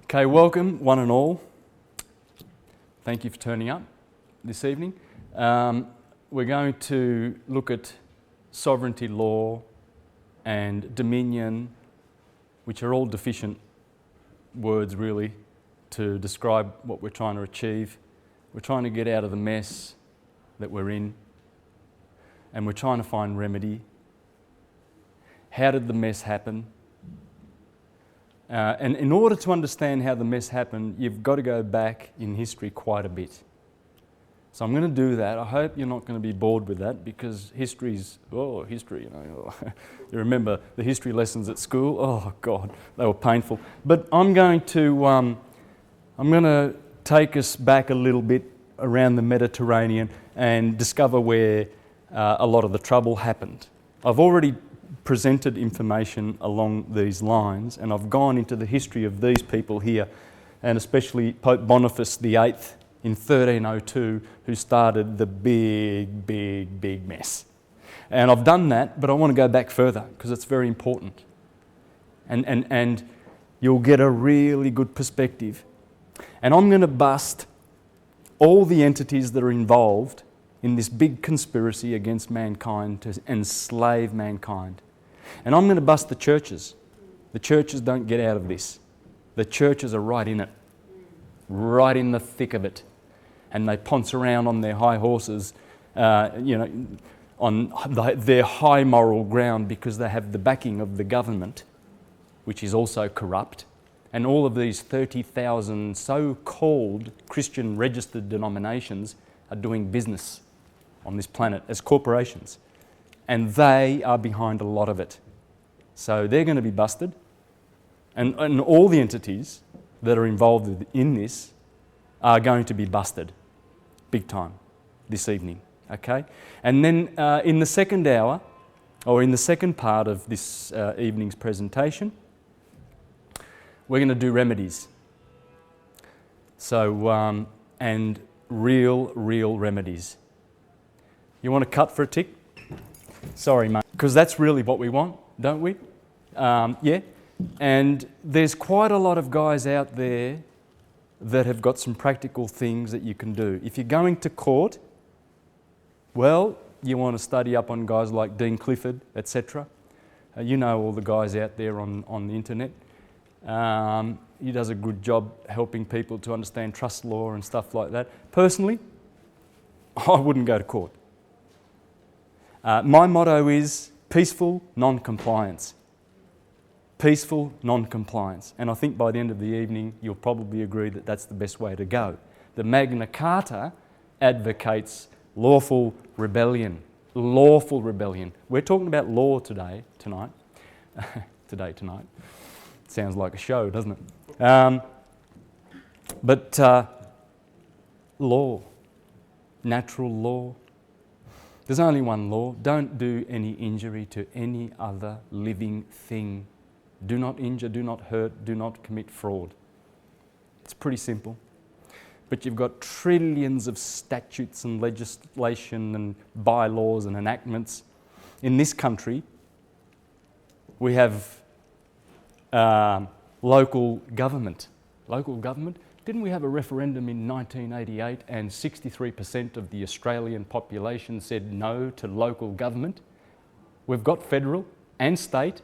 Okay, welcome one and all. Thank you for turning up this evening. We're going to look at sovereignty law and dominion, which are all deficient words really to describe what we're trying to achieve. We're trying to get out of the mess that we're in, and we're trying to find remedy. How did the mess happen? And in order to understand how the mess happened, you've got to go back in history quite a bit. So I'm going to do that. I hope you're not going to be bored with that, because history's, history, you know. You remember the history lessons at school? Oh God, they were painful. But I'm going to take us back a little bit around the Mediterranean and discover where a lot of the trouble happened. I've already presented information along these lines, and I've gone into the history of these people here, and especially Pope Boniface VIII in 1302, who started the big mess. And I've done that, but I want to go back further because it's very important. And you'll get a really good perspective. And I'm going to bust all the entities that are involved in this big conspiracy against mankind to enslave mankind. And I'm going to bust the churches. The churches don't get out of this. The churches are right in it, right in the thick of it. And they ponce around on their high horses, on their high moral ground, because they have the backing of the government, which is also corrupt. And all of these 30,000 so-called Christian registered denominations are doing business on this planet as corporations. And they are behind a lot of it. So they're going to be busted. And all the entities that are involved in this are going to be busted big time this evening. Okay? And then in the second hour, or in the second part of this evening's presentation, we're going to do remedies. So, and real remedies. You want to cut for a tick? Sorry, mate. Because that's really what we want, don't we? Yeah. And there's quite a lot of guys out there that have got some practical things that you can do. If you're going to court, well, you want to study up on guys like Dean Clifford, etc. You know all the guys out there on the internet. He does a good job helping people to understand trust law and stuff like that. Personally, I wouldn't go to court. My motto is peaceful non-compliance. Peaceful non-compliance. And I think by the end of the evening, you'll probably agree that that's the best way to go. The Magna Carta advocates lawful rebellion. Lawful rebellion. We're talking about law tonight. Tonight. Sounds like a show, doesn't it? But law. Natural law. There's only one law. Don't do any injury to any other living thing. Do not injure, do not hurt, do not commit fraud. It's pretty simple. But you've got trillions of statutes and legislation and bylaws and enactments. In this country, we have local government. Local government? Didn't we have a referendum in 1988 and 63% of the Australian population said no to local government? We've got federal and state.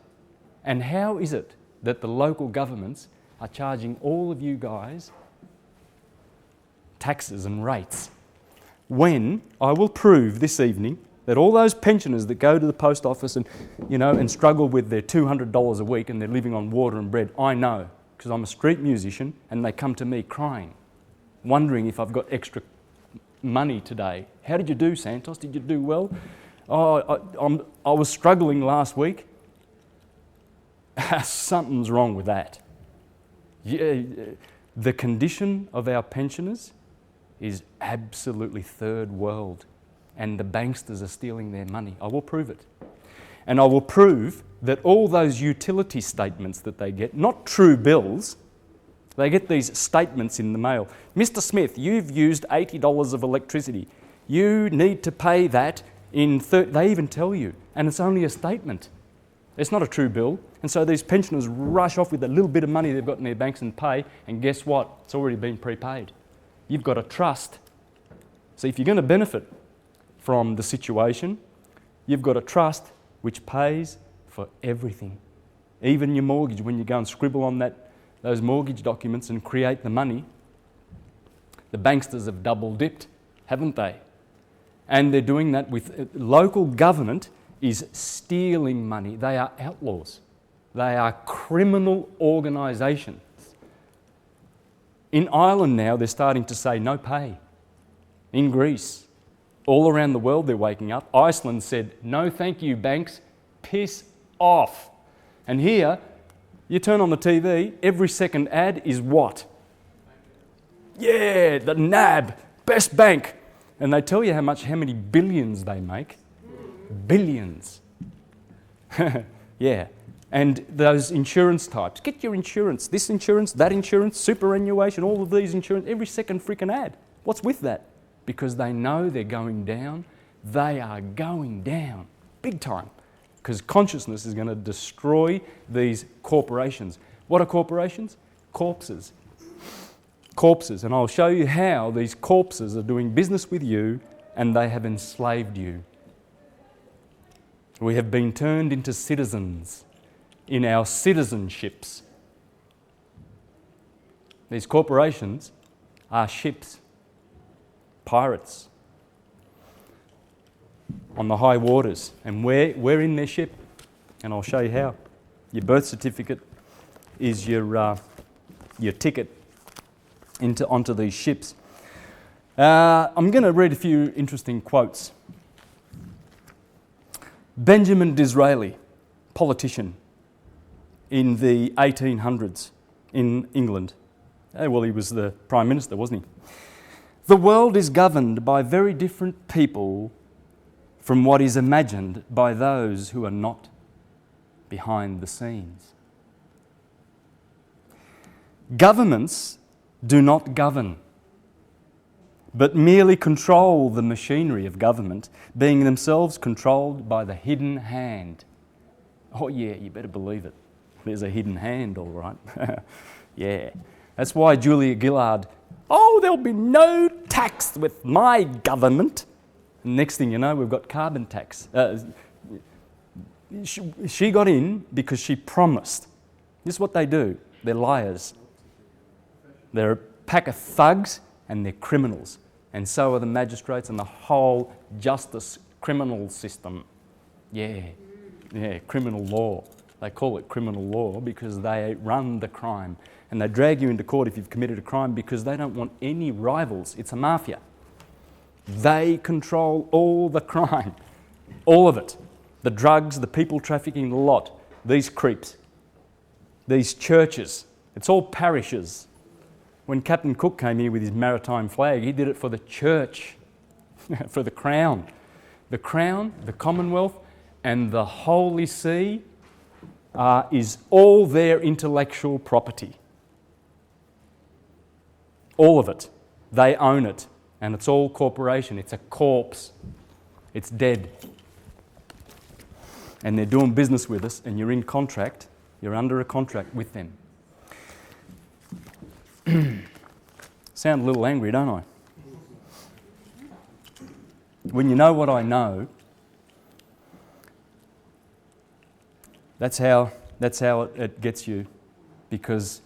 And how is it that the local governments are charging all of you guys taxes and rates, when I will prove this evening that all those pensioners that go to the post office and struggle with their $200 a week and they're living on water and bread, I know, because I'm a street musician, and they come to me crying, wondering if I've got extra money today. How did you do, Santos? Did you do well? Oh, I was struggling last week. Something's wrong with that. Yeah, the condition of our pensioners is absolutely third world, and the banksters are stealing their money. I will prove it. And I will prove that all those utility statements that they get, not true bills, they get these statements in the mail. Mr. Smith, you've used $80 of electricity. You need to pay that in they even tell you, and it's only a statement. It's not a true bill. And so these pensioners rush off with a little bit of money they've got in their banks and pay, and guess what? It's already been prepaid. You've got a trust. So if you're going to benefit from the situation, you've got a trust which pays for everything. Even your mortgage, when you go and scribble on those mortgage documents and create the money, the banksters have double dipped, haven't they? And they're doing that with local government is stealing money. They are outlaws. They are criminal organisations. In Ireland now, they're starting to say no pay. In Greece, all around the world they're waking up. Iceland said, no thank you, banks, piss off. And here, you turn on the TV, every second ad is what? Yeah, the NAB, best bank. And they tell you how many billions they make. Billions. Yeah. And those insurance types. Get your insurance. This insurance, that insurance, superannuation, all of these insurance, every second freaking ad. What's with that? Because they know they're going down. They are going down big time. Because consciousness is going to destroy these corporations. What are corporations? Corpses. Corpses. And I'll show you how these corpses are doing business with you and they have enslaved you. We have been turned into citizens in our citizenships. These corporations are ships, pirates on the high waters, and we're in their ship, and I'll show you how. Your birth certificate is your ticket onto these ships. I'm going to read a few interesting quotes. Benjamin Disraeli, politician in the 1800s in England. Well, he was the Prime Minister, wasn't he? The world is governed by very different people from what is imagined by those who are not behind the scenes. Governments do not govern, but merely control the machinery of government, being themselves controlled by the hidden hand. Oh yeah, you better believe it. There's a hidden hand, all right. Yeah. That's why Julia Gillard, there'll be no tax with my government. And next thing you know, we've got carbon tax. She got in because she promised. This is what they do. They're liars. They're a pack of thugs and they're criminals. And so are the magistrates and the whole justice criminal system. Yeah, criminal law. They call it criminal law because they run the crime. And they drag you into court if you've committed a crime because they don't want any rivals. It's a mafia. They control all the crime. All of it. The drugs, the people trafficking, the lot. These creeps. These churches. It's all parishes. When Captain Cook came here with his maritime flag, he did it for the church, for the crown. The crown, the Commonwealth, and the Holy See is all their intellectual property. All of it. They own it. And it's all corporation. It's a corpse. It's dead. And they're doing business with us, and you're in contract. You're under a contract with them. Sound a little angry, don't I? When you know what I know, that's how it gets you. Because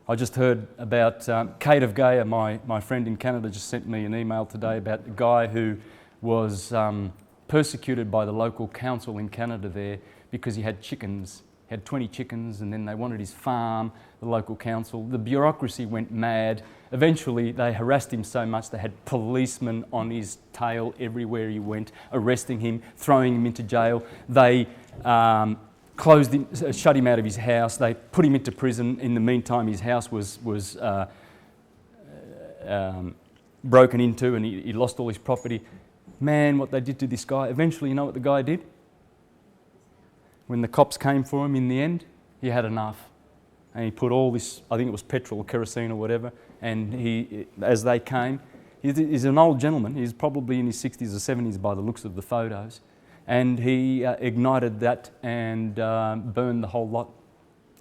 I just heard about Kate of Gaia, my friend in Canada, just sent me an email today about a guy who was persecuted by the local council in Canada there because he had chickens. He had 20 chickens and then they wanted his farm, the local council. The bureaucracy went mad. Eventually they harassed him so much they had policemen on his tail everywhere he went, arresting him, throwing him into jail. They closed him, shut him out of his house. They put him into prison. In the meantime, his house was broken into and he lost all his property. Man, what they did to this guy. Eventually, you know what the guy did? When the cops came for him in the end, he had enough. And he put all this, I think it was petrol or kerosene or whatever, and as they came, he's an old gentleman. He's probably in his 60s or 70s by the looks of the photos. and he ignited that and burned the whole lot.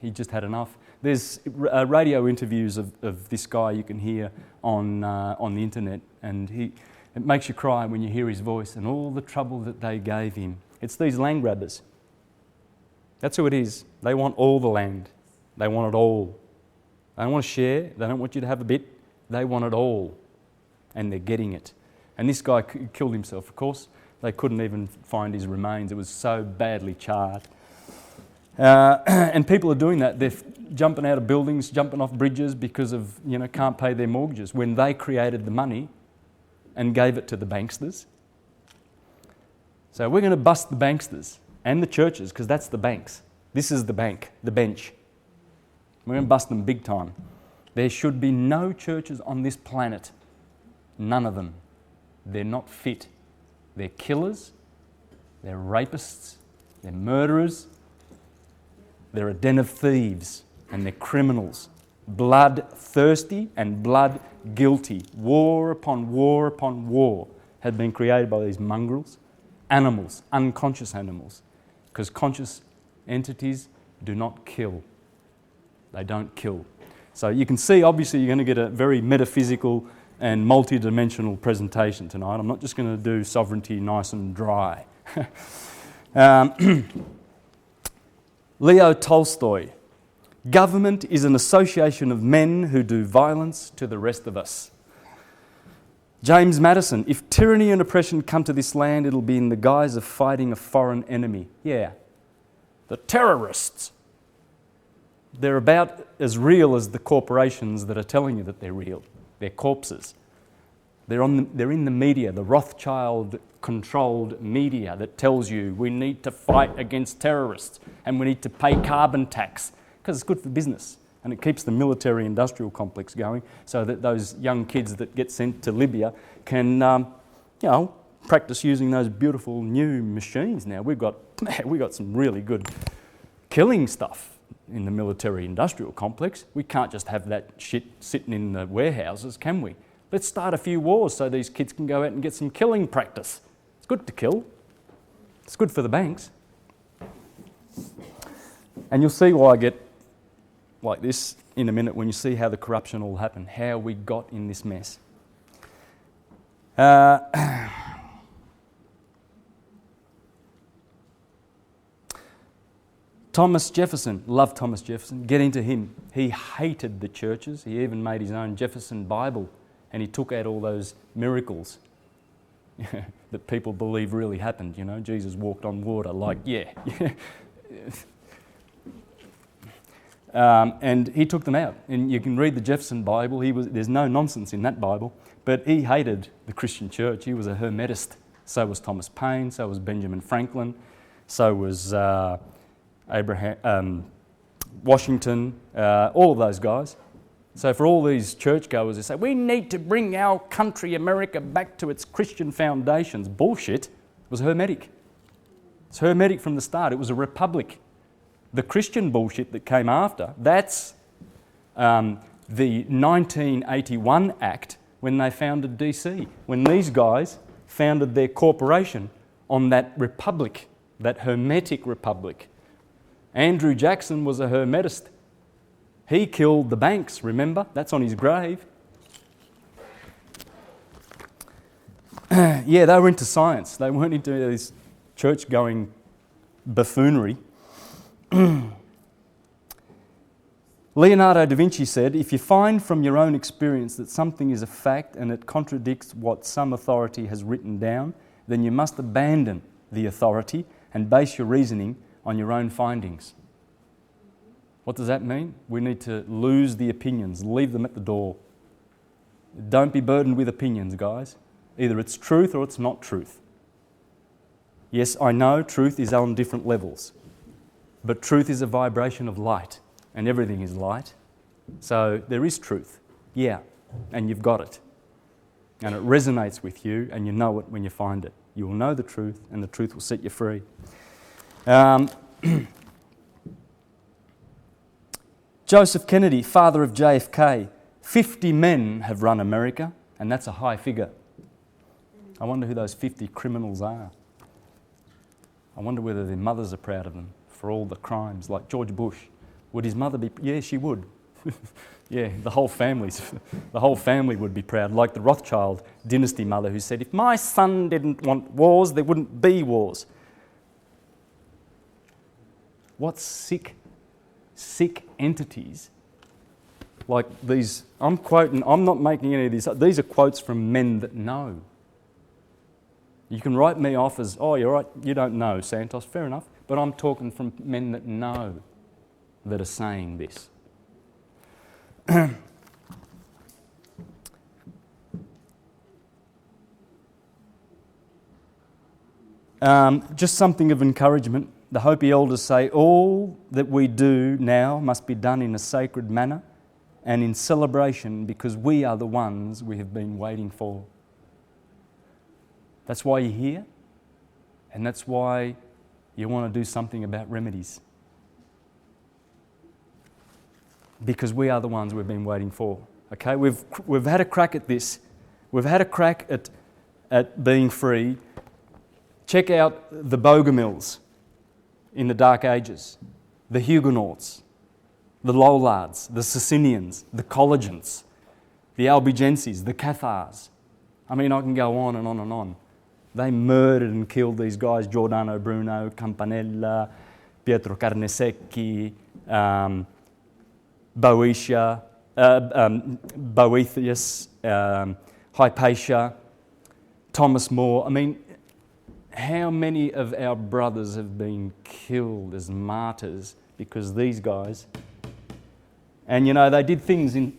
He just had enough. There's radio interviews of this guy you can hear on the internet, and it makes you cry when you hear his voice and all the trouble that they gave him. It's these land grabbers. That's who it is. They want all the land. They want it all. They don't want to share. They don't want you to have a bit. They want it all. And they're getting it. And this guy killed himself, of course. They couldn't even find his remains. It was so badly charred. And people are doing that. They're jumping out of buildings, jumping off bridges because of, can't pay their mortgages when they created the money and gave it to the banksters. So we're going to bust the banksters and the churches, because that's the banks. This is the bank, the bench. We're going to bust them big time. There should be no churches on this planet. None of them. They're not fit. They're killers. They're rapists. They're murderers. They're a den of thieves. And they're criminals. Bloodthirsty and blood guilty. War upon war upon war had been created by these mongrels. Animals, unconscious animals. Because conscious entities do not kill. They don't kill. So you can see, obviously, you're going to get a very metaphysical and multi-dimensional presentation tonight. I'm not just going to do sovereignty nice and dry. Leo Tolstoy. Government is an association of men who do violence to the rest of us. James Madison. If tyranny and oppression come to this land, it'll be in the guise of fighting a foreign enemy. Yeah. The terrorists. They're about as real as the corporations that are telling you that they're real. They're corpses. They're in the media, the Rothschild-controlled media that tells you we need to fight against terrorists and we need to pay carbon tax because it's good for business and it keeps the military-industrial complex going so that those young kids that get sent to Libya can, practice using those beautiful new machines now. We've got some really good killing stuff in the military-industrial complex. We can't just have that shit sitting in the warehouses, can we? Let's start a few wars so these kids can go out and get some killing practice. It's good to kill. It's good for the banks. And you'll see why I get like this in a minute when you see how the corruption all happened, how we got in this mess. Thomas Jefferson, love Thomas Jefferson, get into him. He hated the churches. He even made his own Jefferson Bible and he took out all those miracles that people believe really happened. Jesus walked on water, and he took them out. And you can read the Jefferson Bible. There's no nonsense in that Bible, but he hated the Christian church. He was a Hermetist. So was Thomas Paine, so was Benjamin Franklin, so was Washington, all of those guys. So for all these churchgoers who say, we need to bring our country, America, back to its Christian foundations. Bullshit. It was Hermetic. It's Hermetic from the start. It was a republic. The Christian bullshit that came after, that's the 1981 Act when they founded DC, when these guys founded their corporation on that republic, that Hermetic republic. Andrew Jackson was a Hermetist. He killed the banks, remember? That's on his grave. They were into science. They weren't into this church-going buffoonery. Leonardo da Vinci said, if you find from your own experience that something is a fact and it contradicts what some authority has written down, then you must abandon the authority and base your reasoning on your own findings. What does that mean? We need to lose the opinions, leave them at the door. Don't be burdened with opinions, guys. Either it's truth or it's not truth. Yes, I know truth is on different levels, but truth is a vibration of light, and everything is light. So there is truth, and you've got it. And it resonates with you, and you know it when you find it. You will know the truth, and the truth will set you free. Joseph Kennedy, father of JFK, 50 men have run America, and that's a high figure. I wonder who those 50 criminals are. I wonder whether their mothers are proud of them for all the crimes, like George Bush. Would his mother be? Yeah, she would. Yeah, the whole family would be proud, like the Rothschild dynasty mother who said, if my son didn't want wars, there wouldn't be wars. What sick entities like these. I'm quoting, I'm not making any of these are quotes from men that know. You can write me off as, oh, you're right, you don't know, Santos, fair enough, but I'm talking from men that know that are saying this. Just something of encouragement. The Hopi elders say all that we do now must be done in a sacred manner and in celebration because we are the ones we have been waiting for. That's why you're here, and that's why you want to do something about remedies. Because we are the ones we've been waiting for. Okay, we've had a crack at this. We've had a crack at being free. Check out the Bogomils in the Dark Ages, the Huguenots, the Lollards, the Socinians, the Collegians, the Albigenses, the Cathars. I mean, I can go on and on and on. They murdered and killed these guys, Giordano Bruno, Campanella, Pietro Carnesecchi, Boethius, Hypatia, Thomas More. I mean, how many of our brothers have been killed as martyrs because these guys? And you know, they did things in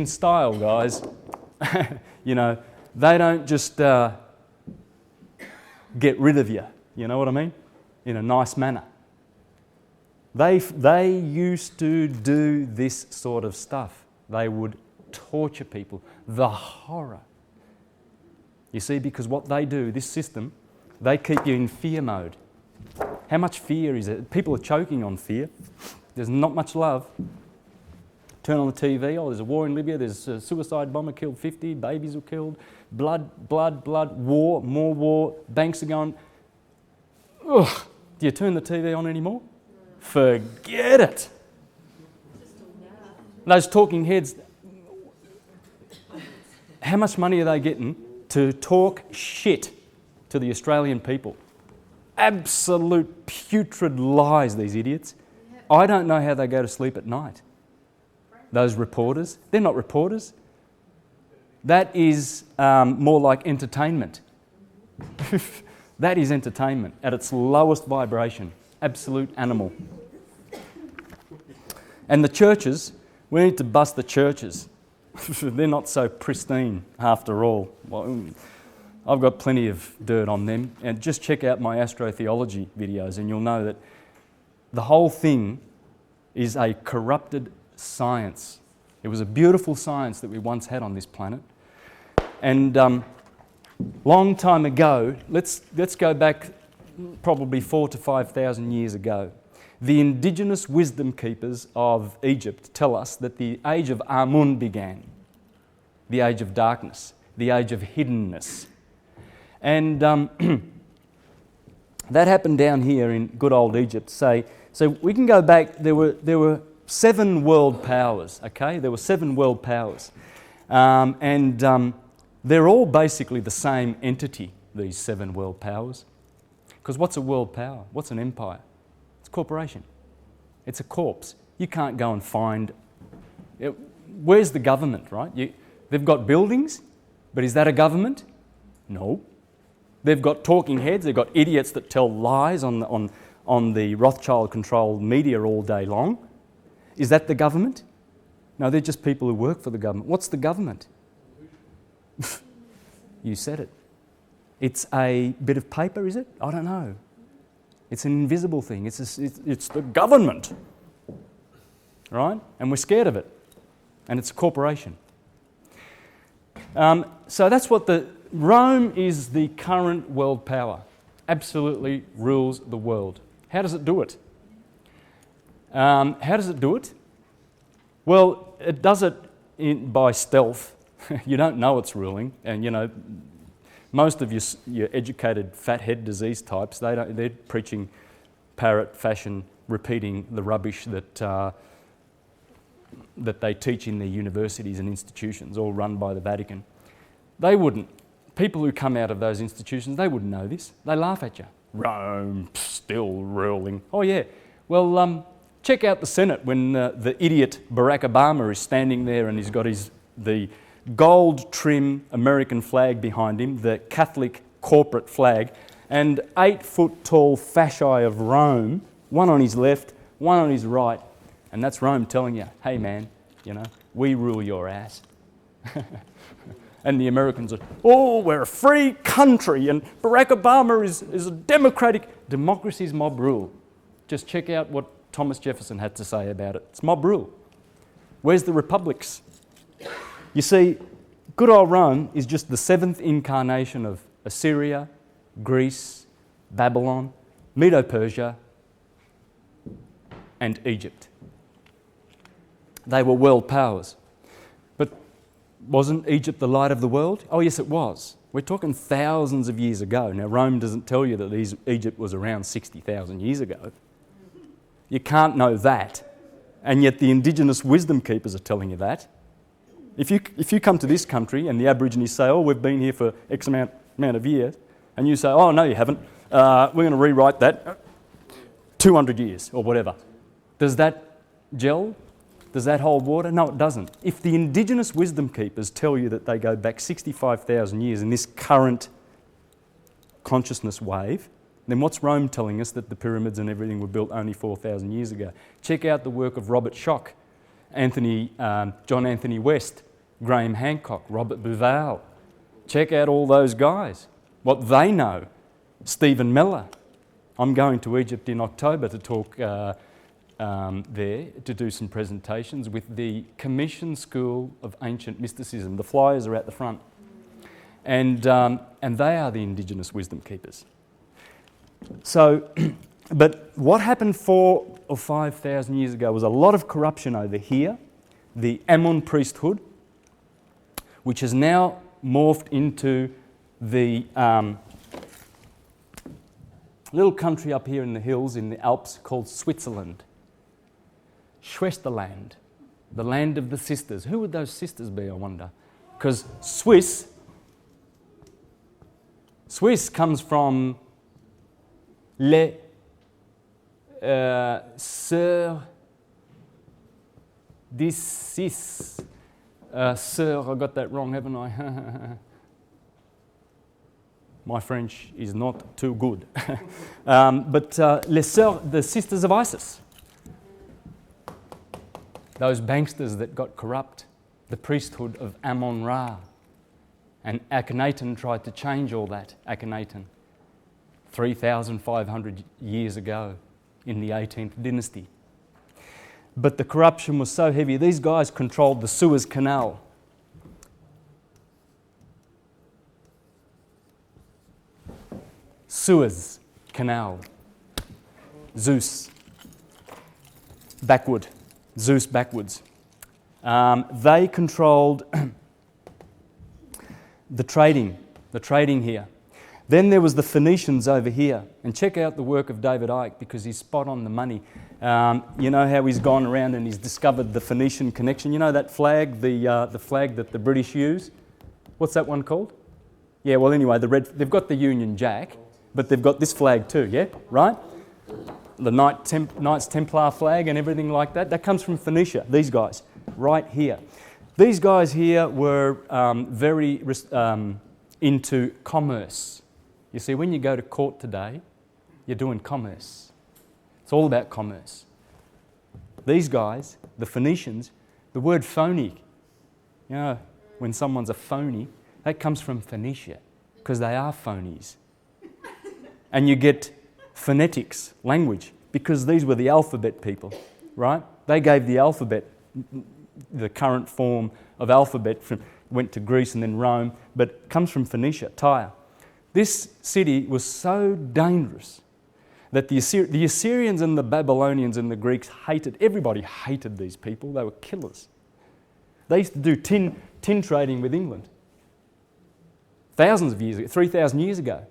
style, guys. You know, they don't just get rid of you. You know what I mean? In a nice manner. They used to do this sort of stuff. They would torture people. The horror. You see, because what they do, this system, they keep you in fear mode. How much fear is it? People are choking on fear. There's not much love. Turn on the TV, oh, there's a war in Libya, there's a suicide bomber killed 50, babies were killed, blood, war, more war, banks are going. Ugh. Do you turn the TV on anymore? Forget it. Those talking heads, how much money are they getting to talk shit to the Australian people? Absolute putrid lies, these idiots. I don't know how they go to sleep at night. Those reporters, they're not reporters. That is more like entertainment. That is entertainment at its lowest vibration. Absolute animal. And the churches, we need to bust the churches. They're not so pristine after all. Well, I've got plenty of dirt on them. And just check out my astrotheology videos and you'll know that the whole thing is a corrupted science. It was a beautiful science that we once had on this planet. And long time ago, let's go back probably 4,000 to 5,000 years ago. The indigenous wisdom keepers of Egypt tell us that the age of Amun began, the age of darkness, the age of hiddenness. And that happened down here in good old Egypt. So we can go back, there were 7 world powers, okay? There were 7 world powers. They're all basically the same entity, these 7 world powers. Because what's a world power? What's an empire? It's a corporation. It's a corpse. You can't go and find... Where's the government, right? They've got buildings, but is that a government? No. They've got talking heads. They've got idiots that tell lies on the Rothschild-controlled media all day long. Is that the government? No, they're just people who work for the government. What's the government? You said it. It's a bit of paper, is it? I don't know. It's an invisible thing. It's the government, right? And we're scared of it. And it's a corporation. So that's what Rome is the current world power. Absolutely rules the world. How does it do it? How does it do it? Well, it does it by stealth. You don't know it's ruling, and you know, Most of your educated fat head disease types, they're preaching parrot fashion, repeating the rubbish that they teach in their universities and institutions, all run by the Vatican. They wouldn't. People who come out of those institutions, they wouldn't know this. They laugh at you. Rome, still ruling. Oh yeah. Well, check out the Senate when the idiot Barack Obama is standing there and he's got the gold trim American flag behind him, the Catholic corporate flag, and 8 foot tall fasci of Rome, one on his left, one on his right, and that's Rome telling you, hey man, we rule your ass. And the Americans are, oh, we're a free country and Barack Obama is a democratic. Democracy's mob rule. Just check out what Thomas Jefferson had to say about it. It's mob rule. Where's the republics? You see, good old Rome is just the 7th incarnation of Assyria, Greece, Babylon, Medo-Persia, and Egypt. They were world powers. But wasn't Egypt the light of the world? Oh yes, it was. We're talking thousands of years ago. Now Rome doesn't tell you that Egypt was around 60,000 years ago. You can't know that. And yet the indigenous wisdom keepers are telling you that. If you come to this country and the Aborigines say, oh, we've been here for X amount of years, and you say, oh, no, you haven't, we're going to rewrite that 200 years or whatever. Does that gel? Does that hold water? No, it doesn't. If the indigenous wisdom keepers tell you that they go back 65,000 years in this current consciousness wave, then what's Rome telling us that the pyramids and everything were built only 4,000 years ago? Check out the work of Robert Schoch, John Anthony West, Graham Hancock, Robert Bauval. Check out all those guys, what they know. Stephen Meller. I'm going to Egypt in October to talk there, to do some presentations with the Commission School of Ancient Mysticism. The flyers are at the front. And they are the indigenous wisdom keepers. So, but what happened 4,000 or 5,000 years ago was a lot of corruption over here, the Ammon priesthood, which has now morphed into the little country up here in the hills in the Alps called Switzerland. Schwesterland, the land of the sisters. Who would those sisters be, I wonder? Because Swiss comes from les sœurs d'ici. Sœur, I got that wrong, haven't I? My French is not too good. But les sœurs, the sisters of Isis. Those banksters that got corrupt, the priesthood of Ammon-Ra. And Akhenaten tried to change all that, Akhenaten, 3,500 years ago in the 18th dynasty. But the corruption was so heavy, these guys controlled the Suez Canal. Suez Canal. Zeus. Backward. Zeus backwards. They controlled the trading here. Then there was the Phoenicians over here. And check out the work of David Icke because he's spot on the money. You know how he's gone around and he's discovered the Phoenician connection. You know that flag, the flag that the British use? What's that one called? Yeah, well anyway, they've got the Union Jack, but they've got this flag too, yeah? Right? The Knights Templar flag and everything like that. That comes from Phoenicia, these guys, right here. These guys here were very into commerce. You see, when you go to court today, you're doing commerce. It's all about commerce. These guys, the Phoenicians, the word phony, you know, when someone's a phony, that comes from Phoenicia, because they are phonies. And you get phonetics, language, because these were the alphabet people, right? They gave the alphabet, the current form of alphabet, went to Greece and then Rome, but it comes from Phoenicia, Tyre. This city was so dangerous that the Assyrians and the Babylonians and the Greeks everybody hated these people. They were killers. They used to do tin trading with England. thousands of years ago, 3,000 years ago.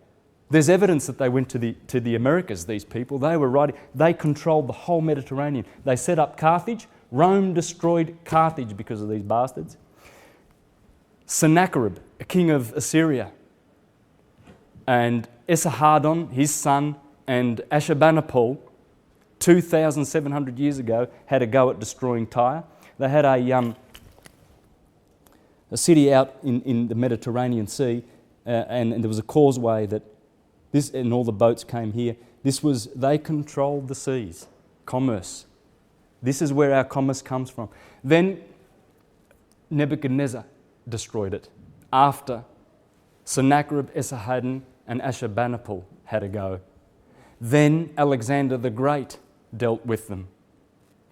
There's evidence that they went to the Americas, these people. They were writing, they controlled the whole Mediterranean. They set up Carthage. Rome destroyed Carthage because of these bastards. Sennacherib, a king of Assyria, and Esarhaddon, his son, and Ashurbanipal, 2,700 years ago, had a go at destroying Tyre. They had a city out in the Mediterranean Sea, and there was a causeway that this, and all the boats came here. They controlled the seas, commerce. This is where our commerce comes from. Then Nebuchadnezzar destroyed it after Sennacherib, Esarhaddon, and Ashurbanipal had a go. Then Alexander the Great dealt with them.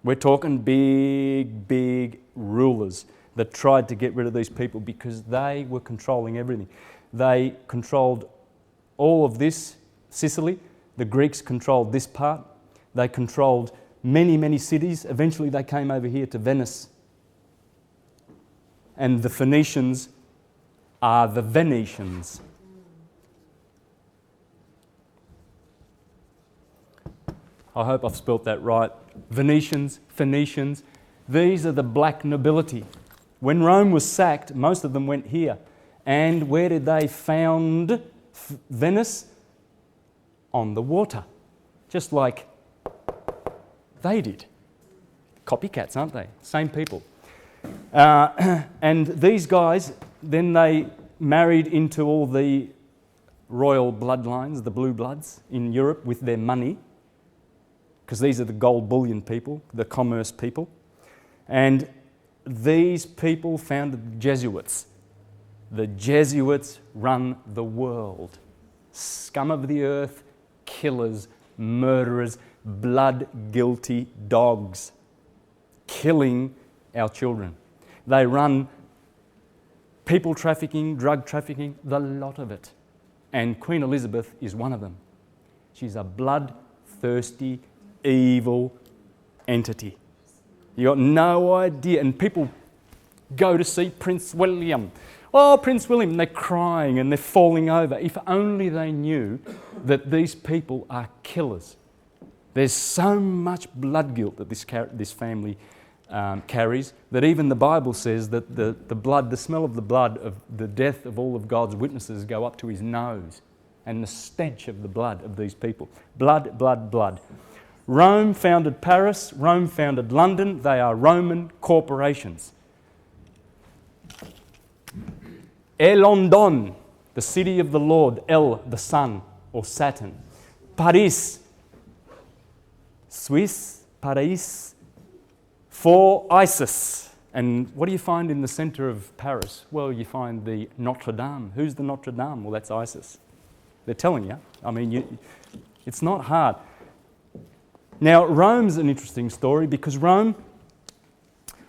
We're talking big rulers that tried to get rid of these people because they were controlling everything. They controlled all of this, Sicily. The Greeks controlled this part. They controlled many cities. Eventually they came over here to Venice. And the Phoenicians are the Venetians. I hope I've spelt that right. Venetians, Phoenicians, these are the black nobility. When Rome was sacked, most of them went here. And where did they found Venice? On the water. Just like they did. Copycats, aren't they? Same people. And these guys, then they married into all the royal bloodlines, the blue bloods in Europe with their money, because these are the gold bullion people, the commerce people. And these people founded the Jesuits. The Jesuits run the world. Scum of the earth, killers, murderers, blood-guilty dogs, killing our children. They run people trafficking, drug trafficking, the lot of it. And Queen Elizabeth is one of them. She's a bloodthirsty, evil entity. You got no idea. And people go to see Prince William. Oh, Prince William, they're crying and they're falling over. If only they knew that these people are killers. There's so much blood guilt that this family carries that even the Bible says that the smell of the blood of the death of all of God's witnesses go up to his nose, and the stench of the blood of these people. Blood. Rome founded Paris, Rome founded London. They are Roman corporations. London, the city of the Lord. El, the sun, or Saturn. Paris, Swiss, Paris, for Isis. And what do you find in the centre of Paris? Well, you find the Notre Dame. Who's the Notre Dame? Well, that's Isis. They're telling you. I mean, it's not hard. Now, Rome's an interesting story because Rome,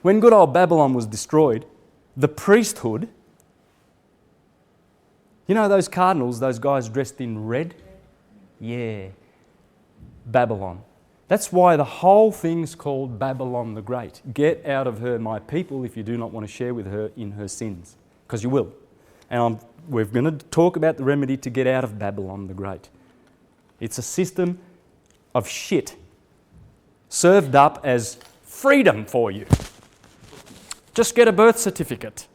when good old Babylon was destroyed, the priesthood, you know those cardinals, those guys dressed in red? Yeah, Babylon. That's why the whole thing's called Babylon the Great. Get out of her, my people, if you do not want to share with her in her sins, because you will. And we're going to talk about the remedy to get out of Babylon the Great. It's a system of shit served up as freedom for you. Just get a birth certificate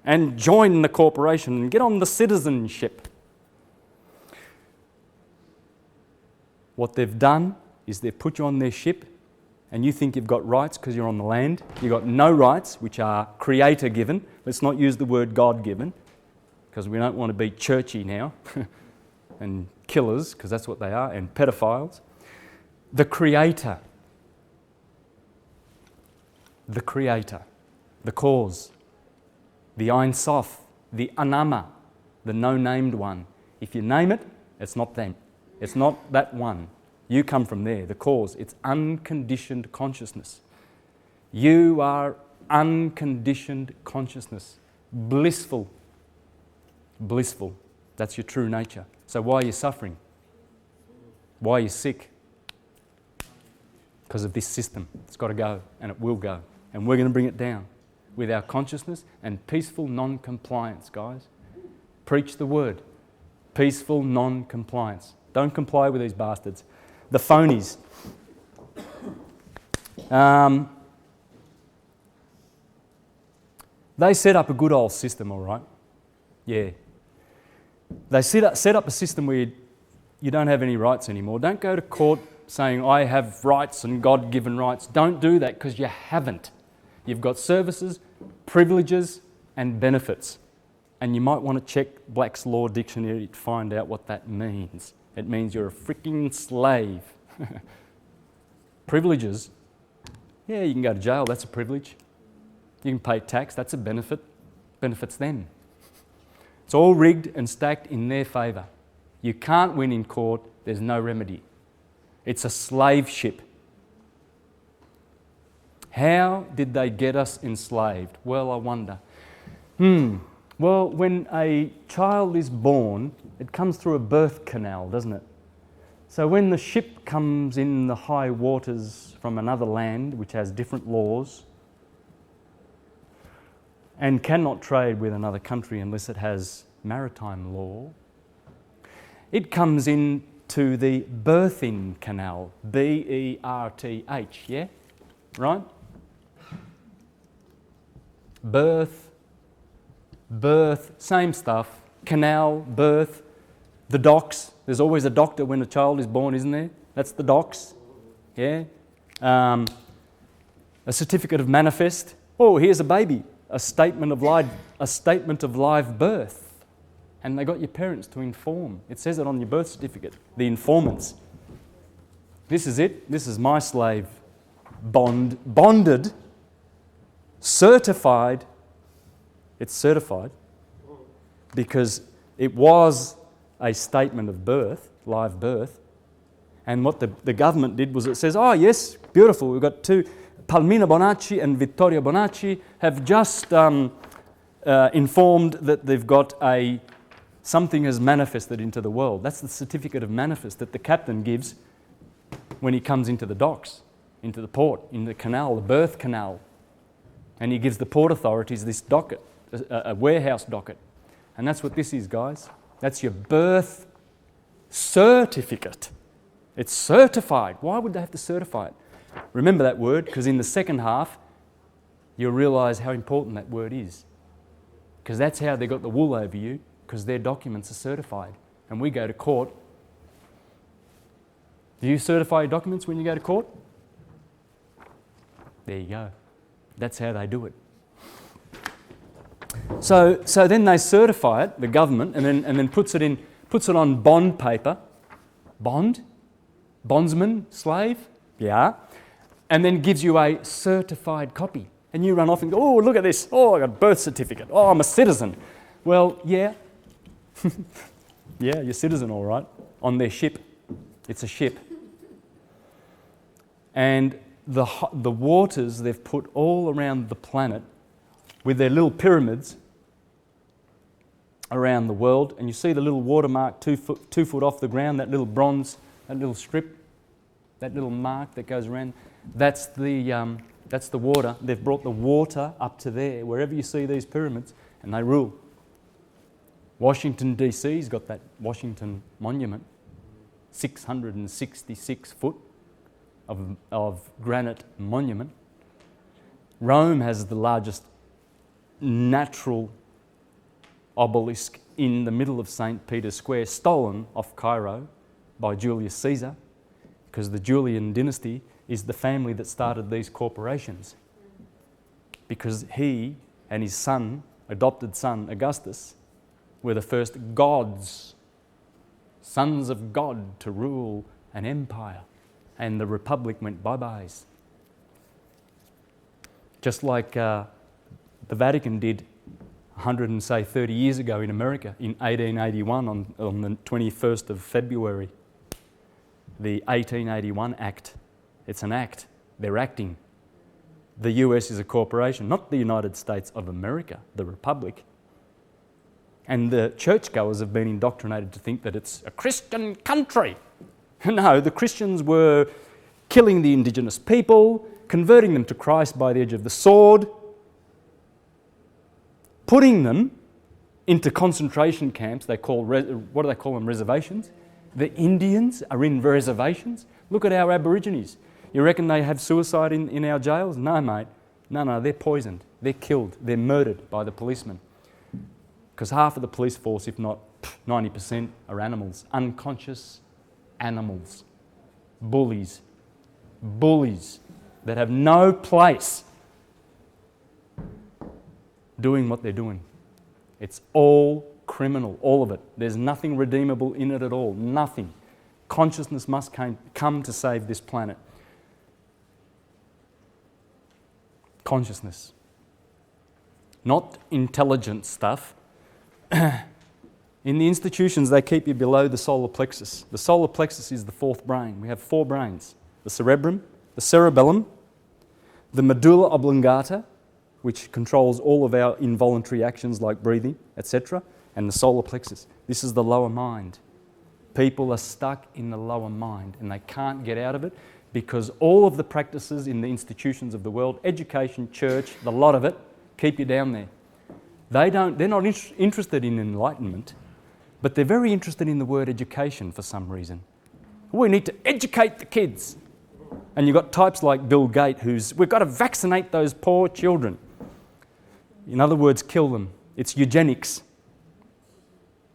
and join the corporation and get on the citizenship. What they've done is they've put you on their ship and you think you've got rights because you're on the land. You've got no rights, which are creator-given. Let's not use the word God-given because we don't want to be churchy now and killers, because that's what they are, and pedophiles. The creator, the cause, the Ein Sof, the Anama, the no-named one. If you name it, it's not them. It's not that one. You come from there, the cause. It's unconditioned consciousness. You are unconditioned consciousness. Blissful. That's your true nature. So why are you suffering? Why are you sick? Because of this system. It's got to go, and it will go. And we're going to bring it down with our consciousness and peaceful non-compliance, guys. Preach the word. Peaceful non-compliance. Don't comply with these bastards. The phonies. They set up a good old system, all right? Yeah. They set up a system where you don't have any rights anymore. Don't go to court saying, I have rights and God-given rights. Don't do that because you haven't. You've got services, privileges and benefits. And you might want to check Black's Law Dictionary to find out what that means. It means you're a freaking slave. Privileges. Yeah, you can go to jail, that's a privilege. You can pay tax, that's a benefit. Benefits them. It's all rigged and stacked in their favour. You can't win in court, there's no remedy. It's a slave ship. How did they get us enslaved? Well, I wonder. Well, when a child is born, it comes through a birth canal, doesn't it? So when the ship comes in the high waters from another land, which has different laws, and cannot trade with another country unless it has maritime law, it comes into the birthing canal, B-E-R-T-H, yeah? Right? Birth, same stuff. Canal, birth, the docks. There's always a doctor when a child is born, isn't there? That's the docks, yeah? A certificate of manifest. Oh, here's a baby. A statement of live birth. And they got your parents to inform. It says it on your birth certificate, the informants. This is it. This is my slave. Bonded, certified. It's certified because it was a statement of birth, live birth. And what the government did was it says, oh yes, beautiful, we've got two, Palmina Bonacci and Vittoria Bonacci have just informed that they've got something has manifested into the world. That's the certificate of manifest that the captain gives when he comes into the docks, into the port, in the canal, the birth canal. And he gives the port authorities this docket, a warehouse docket. And that's what this is, guys. That's your birth certificate. It's certified. Why would they have to certify it? Remember that word, because in the second half, you'll realise how important that word is. Because that's how they got the wool over you, because their documents are certified. And we go to court. Do you certify your documents when you go to court? There you go. That's how they do it. So then they certify it, the government, and then puts it on bond paper. Bondsman, slave, yeah. And then gives you a certified copy. And you run off and go, oh, look at this. Oh, I got a birth certificate. Oh, I'm a citizen. Well, yeah. Yeah, you're a citizen, all right, on their ship. It's a ship. And the waters they've put all around the planet with their little pyramids around the world. And you see the little watermark 2 foot off the ground, that little bronze, that little strip, that little mark that goes around. That's the water. They've brought the water up to there, wherever you see these pyramids, and they rule. Washington, D.C.'s got that Washington Monument, 666 foot of granite monument. Rome has the largest natural obelisk in the middle of St. Peter's Square, stolen off Cairo by Julius Caesar, because the Julian dynasty is the family that started these corporations. Because he and his son, adopted son, Augustus, were the first gods, sons of God, to rule an empire. And the republic went bye-byes. Just like the Vatican did 130 years ago in America, in 1881 on the 21st of February. The 1881 Act. It's an act. They're acting. The US is a corporation, not the United States of America, the Republic. And the churchgoers have been indoctrinated to think that it's a Christian country. No, the Christians were killing the indigenous people, converting them to Christ by the edge of the sword, putting them into concentration camps. They call, what do they call them, reservations? The Indians are in reservations. Look at our Aborigines. You reckon they have suicide in our jails? No, mate. No, they're poisoned. They're killed. They're murdered by the policemen. Because half of the police force, if not 90%, are animals. Unconscious animals. Bullies. Bullies that have no place doing what they're doing. It's all criminal, all of it. There's nothing redeemable in it at all. Nothing. Consciousness must come to save this planet. Consciousness. Not intelligent stuff. In the institutions, they keep you below the solar plexus. The solar plexus is the fourth brain. We have 4 brains. The cerebrum, the cerebellum, the medulla oblongata, which controls all of our involuntary actions like breathing, etc., and the solar plexus. This is the lower mind. People are stuck in the lower mind and they can't get out of it because all of the practices in the institutions of the world, education, church, the lot of it, keep you down there. They're not interested in enlightenment, but they're very interested in the word education for some reason. We need to educate the kids. And you've got types like Bill Gates we've got to vaccinate those poor children. In other words, kill them. It's eugenics.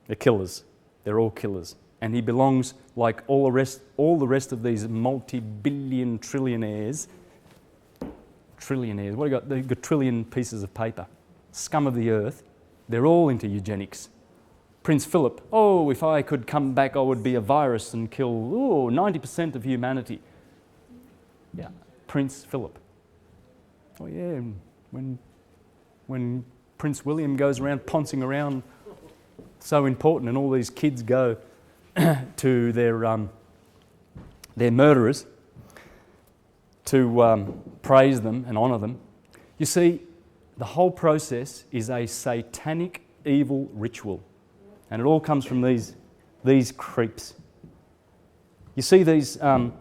They're killers. They're all killers. And he belongs, like all the rest of these multi-billion trillionaires. Trillionaires. What do you got? They've got trillion pieces of paper. Scum of the earth. They're all into eugenics. Prince Philip. Oh, if I could come back, I would be a virus and kill 90% of humanity. Yeah, Prince Philip. Oh yeah, when Prince William goes around poncing around, so important, and all these kids go to their murderers to praise them and honour them. You see, the whole process is a satanic evil ritual, and it all comes from these creeps. You see these, the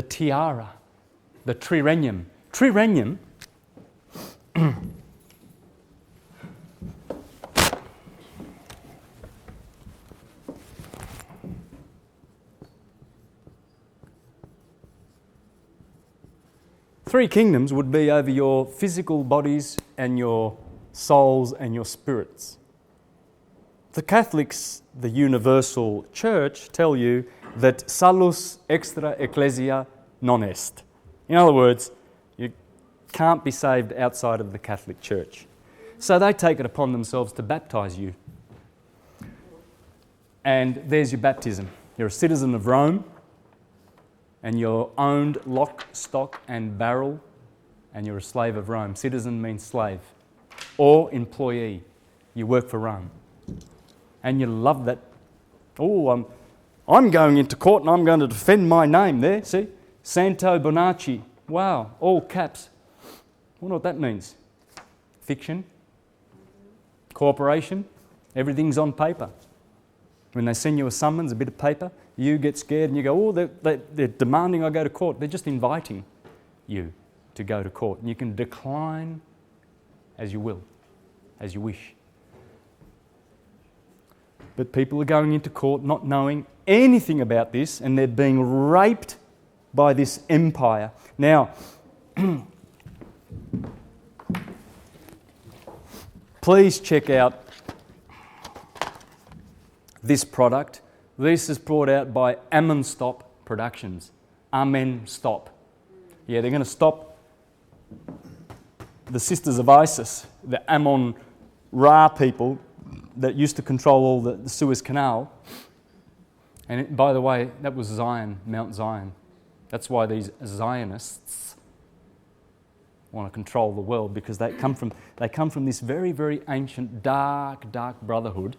tiara, the trirenium. Trirenium three kingdoms would be over your physical bodies and your souls and your spirits. The Catholics, the universal church, tell you that salus extra ecclesia non est. In other words, you can't be saved outside of the Catholic Church. So they take it upon themselves to baptise you. And there's your baptism. You're a citizen of Rome, and you're owned lock, stock and barrel, and you're a slave of Rome. Citizen means slave. Or employee. You work for Rome. And you love that. Oh, I'm going into court and I'm going to defend my name there, see? Santo Bonacci. Wow, all caps. I wonder what that means. Fiction. Corporation. Everything's on paper. When they send you a summons, a bit of paper, you get scared and you go, oh, they're demanding I go to court. They're just inviting you to go to court. And you can decline as you will, as you wish. But people are going into court not knowing anything about this, and they're being raped by this empire. Now, please check out this product. This is brought out by Amen Stop Productions. Amen Stop. Yeah, they're going to stop the Sisters of Isis, the Ammon-Ra people that used to control all the Suez Canal. And by the way, that was Zion, Mount Zion. That's why these Zionists want to control the world, because they come from this very, very ancient, dark brotherhood.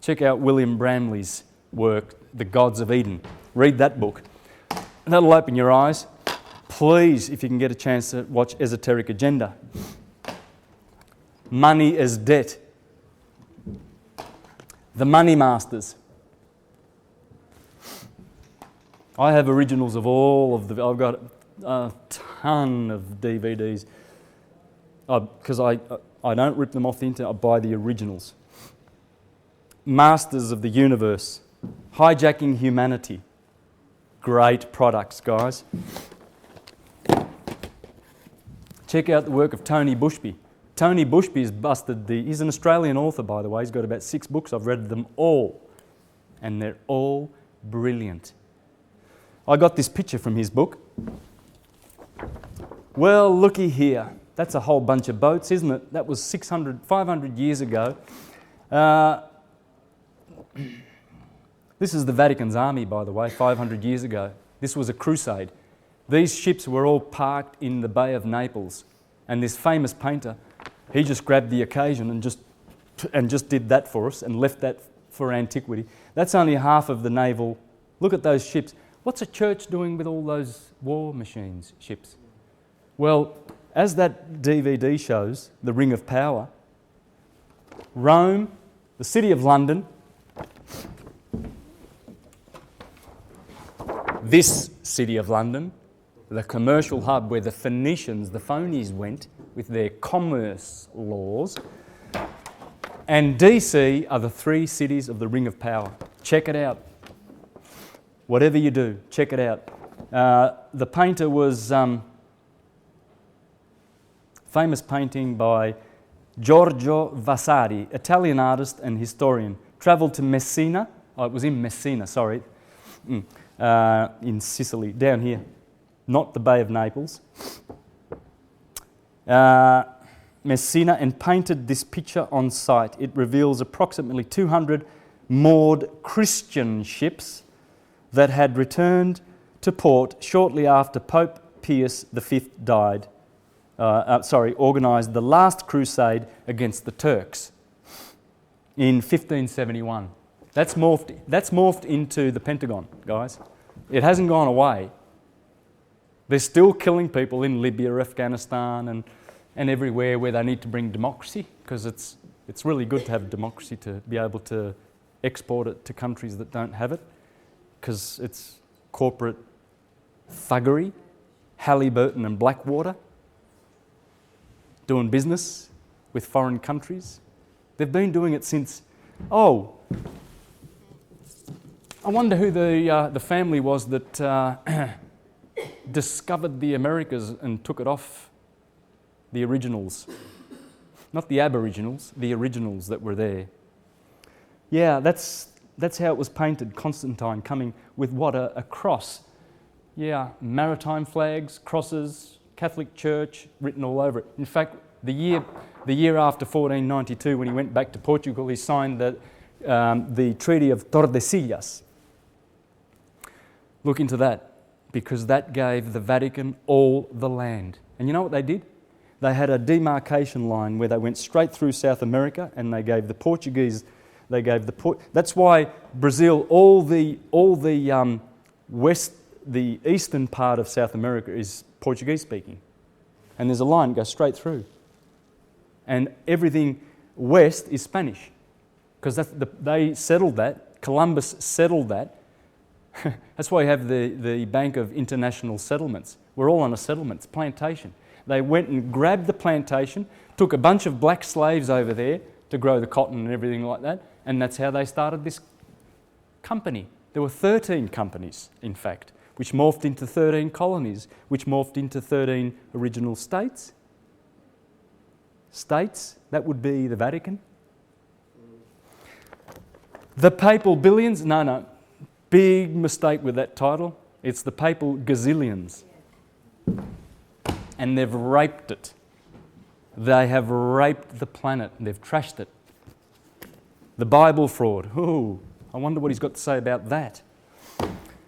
Check out William Bramley's work, The Gods of Eden. Read that book. That'll open your eyes. Please, if you can get a chance to watch Esoteric Agenda. Money as Debt. The Money Masters. I have originals of all of I've got a ton of DVDs because I don't rip them off the internet, I buy the originals. Masters of the Universe, Hijacking Humanity. Great products, guys. Check out the work of Tony Bushby. Tony Bushby has busted he's an Australian author, by the way. He's got about 6 books. I've read them all. And they're all brilliant. I got this picture from his book. Well, looky here. That's a whole bunch of boats, isn't it? That was 500 years ago. This is the Vatican's army, by the way, 500 years ago. This was a crusade. These ships were all parked in the Bay of Naples. And this famous painter, he just grabbed the occasion and just did that for us and left that for antiquity. That's only half of the naval. Look at those ships. What's a church doing with all those war machines, ships? Well, as that DVD shows, The Ring of Power, Rome, the city of London, this city of London, the commercial hub where the Phoenicians, the phonies, went with their commerce laws, and DC are the 3 cities of the Ring of Power. Check it out. Whatever you do, check it out. The painter was famous painting by Giorgio Vasari, Italian artist and historian. Travelled to Messina. Oh, it was in Messina, sorry. In Sicily, down here. Not the Bay of Naples. Messina, and painted this picture on site. It reveals approximately 200 moored Christian ships that had returned to port shortly after Pope Pius V died. Organised the Last Crusade against the Turks in 1571. That's morphed into the Pentagon, guys. It hasn't gone away. They're still killing people in Libya, Afghanistan, and everywhere where they need to bring democracy, because it's really good to have democracy, to be able to export it to countries that don't have it, because it's corporate thuggery, Halliburton and Blackwater, doing business with foreign countries. They've been doing it since, I wonder who the family was that discovered the Americas and took it off the originals. Not the Aboriginals, the originals that were there. Yeah, that's how it was painted, Constantine coming with what, a cross. Yeah, maritime flags, crosses, Catholic Church written all over it. In fact, the year after 1492, when he went back to Portugal, he signed the Treaty of Tordesillas. Look into that, because that gave the Vatican all the land. And you know what they did? They had a demarcation line where they went straight through South America, and they gave the Portuguese. That's why Brazil, all the eastern part of South America is Portuguese speaking, and there's a line that goes straight through. And everything west is Spanish, because they settled that. Columbus settled that. That's why you have the Bank of International Settlements. We're all on a settlement, it's plantation. They went and grabbed the plantation, took a bunch of black slaves over there to grow the cotton and everything like that, and that's how they started this company. There were 13 companies, in fact, which morphed into 13 colonies, which morphed into 13 original states. States, that would be the Vatican. The Papal Billions, no. Big mistake with that title. It's the Papal Gazillions. And they've raped it. They have raped the planet. They've trashed it. The Bible fraud. Ooh, I wonder what he's got to say about that.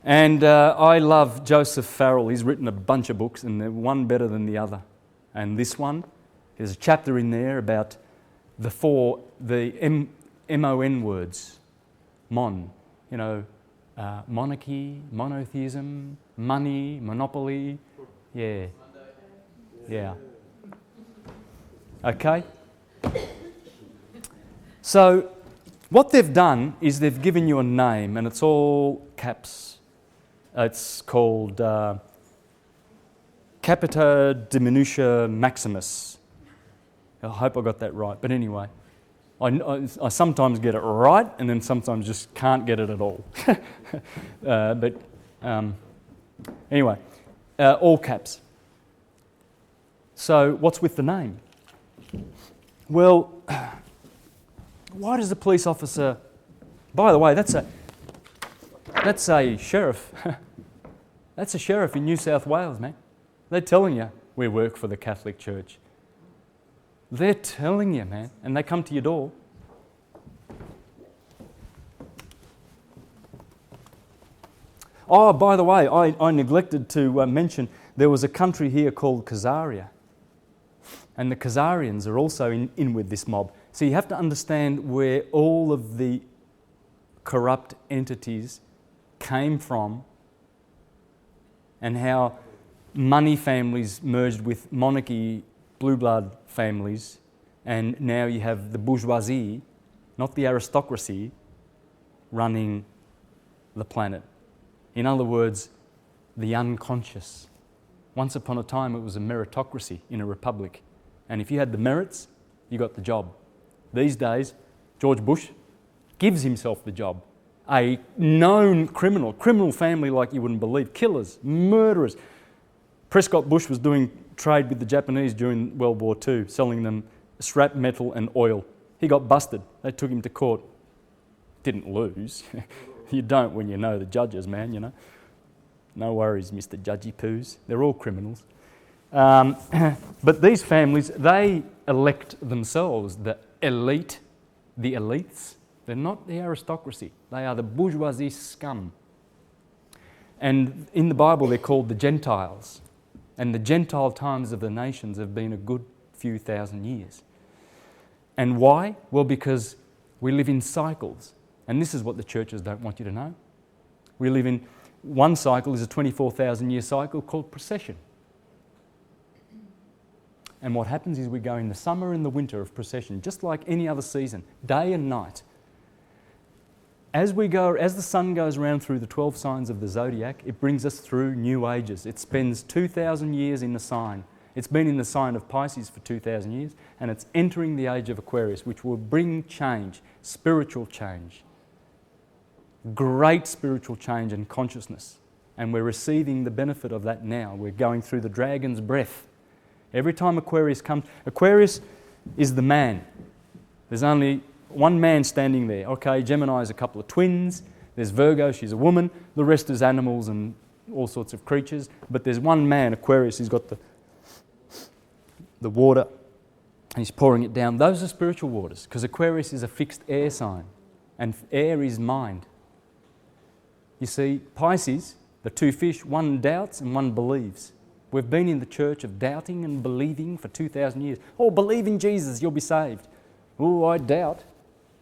And I love Joseph Farrell. He's written a bunch of books, and they're one better than the other. And this one, there's a chapter in there about the M-O-N words. Monarchy, monotheism, money, monopoly. Yeah. Okay? So, what they've done is they've given you a name, and it's all caps. It's called Capita Diminutia Maximus. I hope I got that right. But anyway, I sometimes get it right and then sometimes just can't get it at all. Anyway, all caps. So what's with the name? Well, why does a police officer... By the way, that's a sheriff. That's a sheriff in New South Wales, man. They're telling you, we work for the Catholic Church. They're telling you, man, and they come to your door. Oh, by the way, I neglected to mention there was a country here called Khazaria. And the Khazarians are also in with this mob. So you have to understand where all of the corrupt entities came from and how money families merged with monarchy, blue blood families, and now you have the bourgeoisie, not the aristocracy, running the planet. In other words, the unconscious. Once upon a time it was a meritocracy in a republic. And if you had the merits, you got the job. These days, George Bush gives himself the job. A known criminal family like you wouldn't believe, killers, murderers. Prescott Bush was doing trade with the Japanese during World War II, selling them scrap metal and oil. He got busted. They took him to court. Didn't lose. You don't when you know the judges, man, you know. No worries, Mr. Judgy Poos. They're all criminals. But these families, they elect themselves the elite, the elites. They're not the aristocracy. They are the bourgeoisie scum. And in the Bible, they're called the Gentiles. And the Gentile times of the nations have been a good few thousand years. And why? Well, because we live in cycles. And this is what the churches don't want you to know. We live in, one cycle is a 24,000-year cycle called precession. And what happens is we go in the summer and the winter of precession, just like any other season, day and night. As the sun goes around through the 12 signs of the zodiac, it brings us through new ages. It spends 2,000 years in the sign. It's been in the sign of Pisces for 2,000 years, and it's entering the age of Aquarius, which will bring change, spiritual change. Great spiritual change and consciousness. And we're receiving the benefit of that now. We're going through the dragon's breath. Every time Aquarius comes, Aquarius is the man. There's only one man standing there. Okay, Gemini is a couple of twins. There's Virgo, she's a woman. The rest is animals and all sorts of creatures. But there's one man, Aquarius, he's got the water and he's pouring it down. Those are spiritual waters because Aquarius is a fixed air sign and air is mind. You see, Pisces, the two fish, one doubts and one believes. We've been in the church of doubting and believing for 2,000 years. Oh, believe in Jesus, you'll be saved. Oh, I doubt.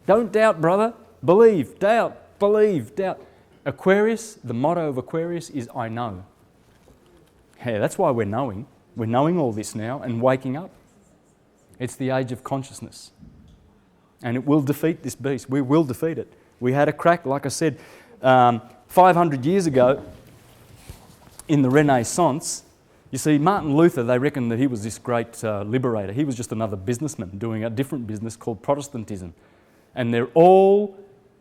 Don't doubt, brother. Believe, doubt, believe, doubt. Aquarius, the motto of Aquarius is I know. Hey, that's why we're knowing. We're knowing all this now and waking up. It's the age of consciousness. And it will defeat this beast. We will defeat it. We had a crack, like I said, 500 years ago in the Renaissance. You see, Martin Luther, they reckon that he was this great liberator. He was just another businessman doing a different business called Protestantism. And they're all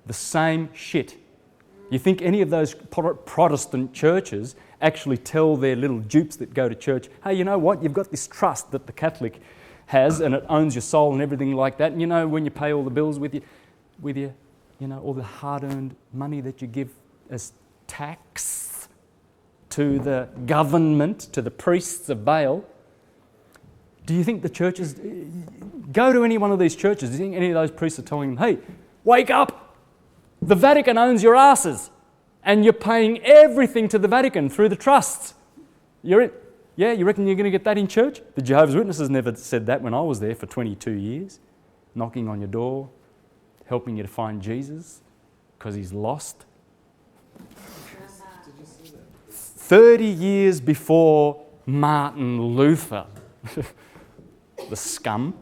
the same shit. You think any of those Protestant churches actually tell their little dupes that go to church, hey, you know what, you've got this trust that the Catholic has and it owns your soul and everything like that. And you know, when you pay all the bills with you know, all the hard-earned money that you give as tax to the government, to the priests of Baal, do you think the churches, go to any one of these churches, do you think any of those priests are telling them, hey, wake up, the Vatican owns your asses and you're paying everything to the Vatican through the trusts. You reckon you're going to get that in church? The Jehovah's Witnesses never said that when I was there for 22 years, knocking on your door, helping you to find Jesus because he's lost. 30 years before Martin Luther, the scum,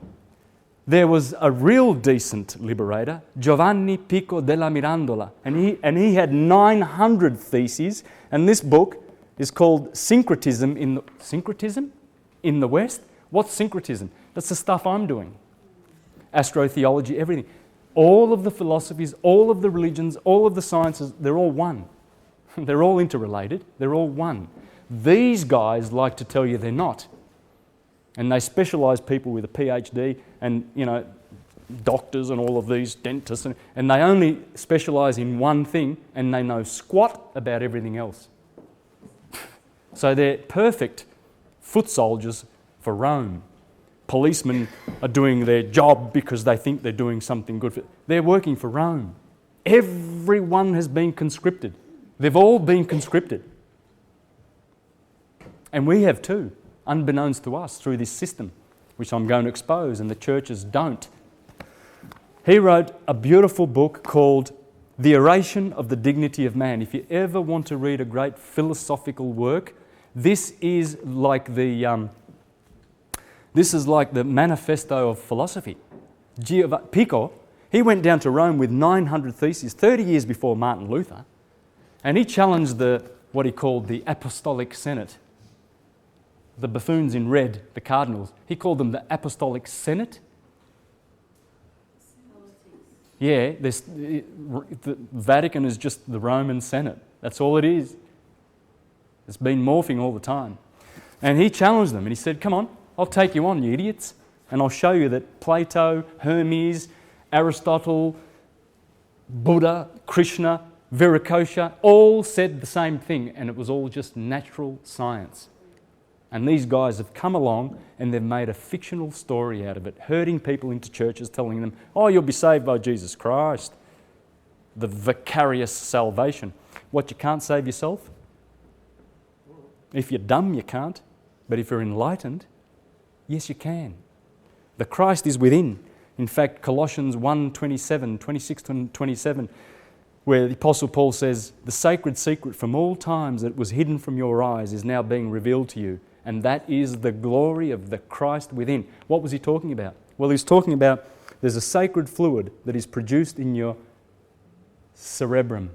there was a real decent liberator, Giovanni Pico della Mirandola, and he had 900 theses, and this book is called Syncretism in the West. What's syncretism? That's the stuff I'm doing. Astrotheology, everything. All of the philosophies, all of the religions, all of the sciences, they're all one. They're all interrelated. They're all one. These guys like to tell you they're not. And they specialise people with a PhD and, doctors and all of these, dentists, and they only specialise in one thing and they know squat about everything else. So they're perfect foot soldiers for Rome. Policemen are doing their job because they think they're doing something good. They're working for Rome. Everyone has been conscripted. They've all been conscripted. And we have too, unbeknownst to us, through this system, which I'm going to expose, and the churches don't. He wrote a beautiful book called The Aeration of the Dignity of Man. If you ever want to read a great philosophical work, this is like the manifesto of philosophy. Pico, he went down to Rome with 900 theses, 30 years before Martin Luther, and he challenged what he called the Apostolic Senate. The buffoons in red, the cardinals, he called them the Apostolic Senate. Yeah, the Vatican is just the Roman Senate. That's all it is. It's been morphing all the time. And he challenged them and he said, come on, I'll take you on, you idiots, and I'll show you that Plato, Hermes, Aristotle, Buddha, Krishna, Viracocha all said the same thing, and it was all just natural science. And these guys have come along and they've made a fictional story out of it, herding people into churches, telling them, oh, you'll be saved by Jesus Christ. The vicarious salvation. What, you can't save yourself? If you're dumb, you can't. But if you're enlightened, yes, you can. The Christ is within. In fact, Colossians 1:27, 26 to 27, where the Apostle Paul says, the sacred secret from all times that was hidden from your eyes is now being revealed to you. And that is the glory of the Christ within. What was he talking about? Well, he's talking about there's a sacred fluid that is produced in your cerebrum,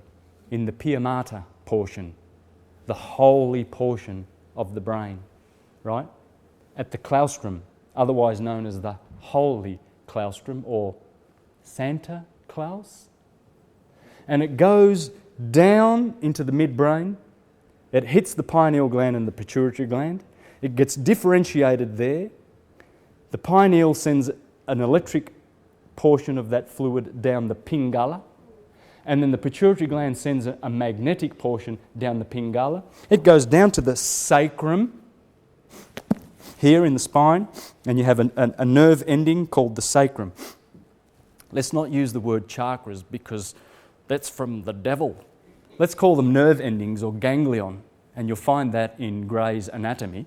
in the pia mater portion, the holy portion of the brain, right? At the claustrum, otherwise known as the holy claustrum or Santa Claus. And it goes down into the midbrain. It hits the pineal gland and the pituitary gland. It gets differentiated there. The pineal sends an electric portion of that fluid down the pingala, and then the pituitary gland sends a magnetic portion down the pingala. It goes down to the sacrum, here in the spine, and you have a nerve ending called the sacrum. Let's not use the word chakras because that's from the devil. Let's call them nerve endings or ganglion, and you'll find that in Gray's Anatomy.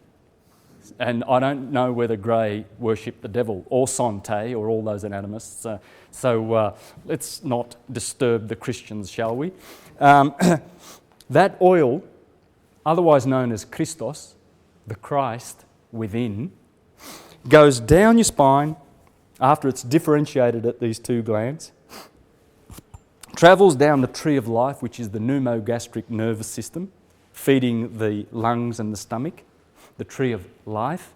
And I don't know whether Gray worshipped the devil or Sante or all those anatomists, so let's not disturb the Christians, shall we? That oil, otherwise known as Christos, the Christ within, goes down your spine after it's differentiated at these two glands, travels down the tree of life, which is the pneumogastric nervous system, feeding the lungs and the stomach, the tree of life.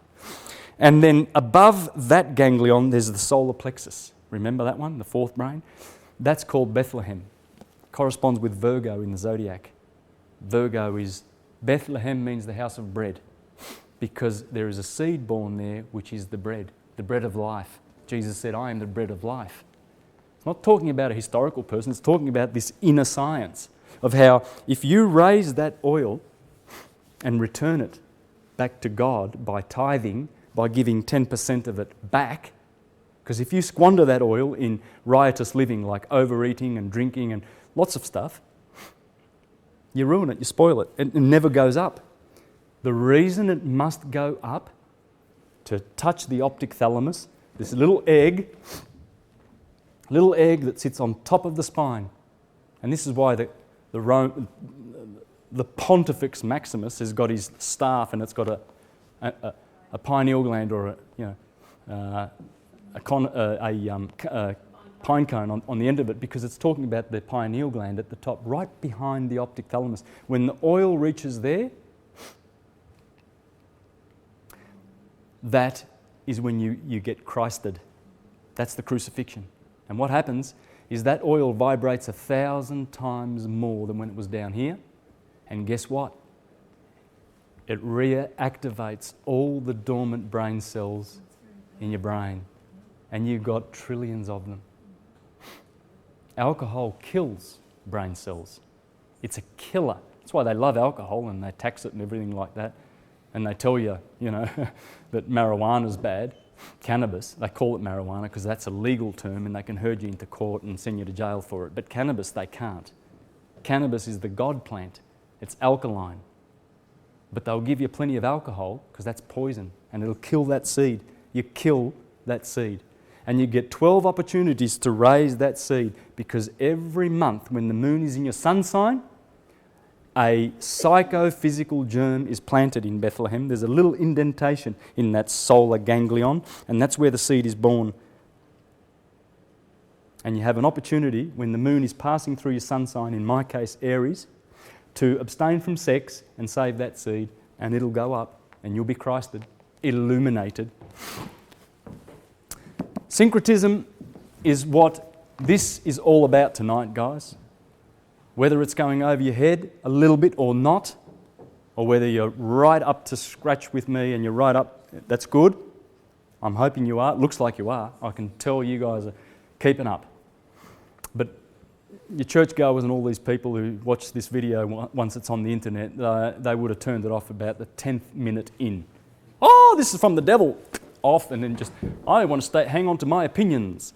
And then above that ganglion, there's the solar plexus. Remember that one, the fourth brain? That's called Bethlehem. Corresponds with Virgo in the zodiac. Bethlehem means the house of bread, because there is a seed born there, which is the bread of life. Jesus said, I am the bread of life. It's not talking about a historical person, it's talking about this inner science of how if you raise that oil and return it back to God by tithing, by giving 10% of it back, because if you squander that oil in riotous living like overeating and drinking and lots of stuff, you ruin it, you spoil it, it never goes up. The reason it must go up to touch the optic thalamus, this little egg that sits on top of the spine, and this is why the Pontifex Maximus has got his staff and it's got a pineal gland or a pine cone on the end of it, because it's talking about the pineal gland at the top, right behind the optic thalamus. When the oil reaches there, that is when you get Christed. That's the crucifixion. And what happens is that oil vibrates 1,000 times more than when it was down here. And guess what? It reactivates all the dormant brain cells in your brain. And you've got trillions of them. Alcohol kills brain cells. It's a killer. That's why they love alcohol and they tax it and everything like that. And they tell you, that marijuana's bad. Cannabis, they call it marijuana because that's a legal term and they can herd you into court and send you to jail for it. But cannabis, they can't. Cannabis is the God plant. It's alkaline. But they'll give you plenty of alcohol because that's poison and it'll kill that seed. You kill that seed. And you get 12 opportunities to raise that seed because every month when the moon is in your sun sign, a psychophysical germ is planted in Bethlehem. There's a little indentation in that solar ganglion, and that's where the seed is born. And you have an opportunity when the moon is passing through your sun sign, in my case Aries, to abstain from sex and save that seed, and it'll go up and you'll be Christed, illuminated. Syncretism is what this is all about tonight, guys. Whether it's going over your head a little bit or not, or whether you're right up to scratch with me and you're right up, that's good. I'm hoping you are. It looks like you are. I can tell you guys are keeping up. But your churchgoers and all these people who watch this video once it's on the internet, they would have turned it off about the 10th minute in. Oh, this is from the devil. Off, and then just, I want to hang on to my opinions.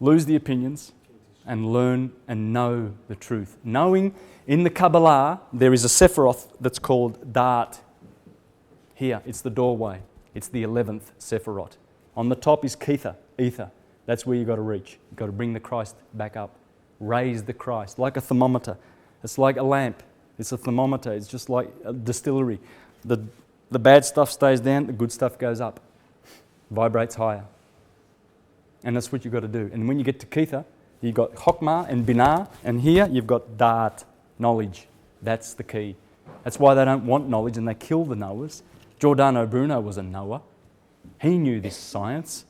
Lose the opinions and learn and know the truth. Knowing, in the Kabbalah, there is a Sephiroth that's called Da'at. Here, it's the doorway. It's the 11th Sephiroth. On the top is Kether, ether. That's where you've got to reach. You've got to bring the Christ back up. Raise the Christ, like a thermometer. It's like a lamp. It's a thermometer. It's just like a distillery. The bad stuff stays down, the good stuff goes up. Vibrates higher. And that's what you've got to do. And when you get to Kether, you've got Chokmah and Binah, and here you've got Da'at, knowledge. That's the key. That's why they don't want knowledge and they kill the knowers. Giordano Bruno was a knower. He knew this science.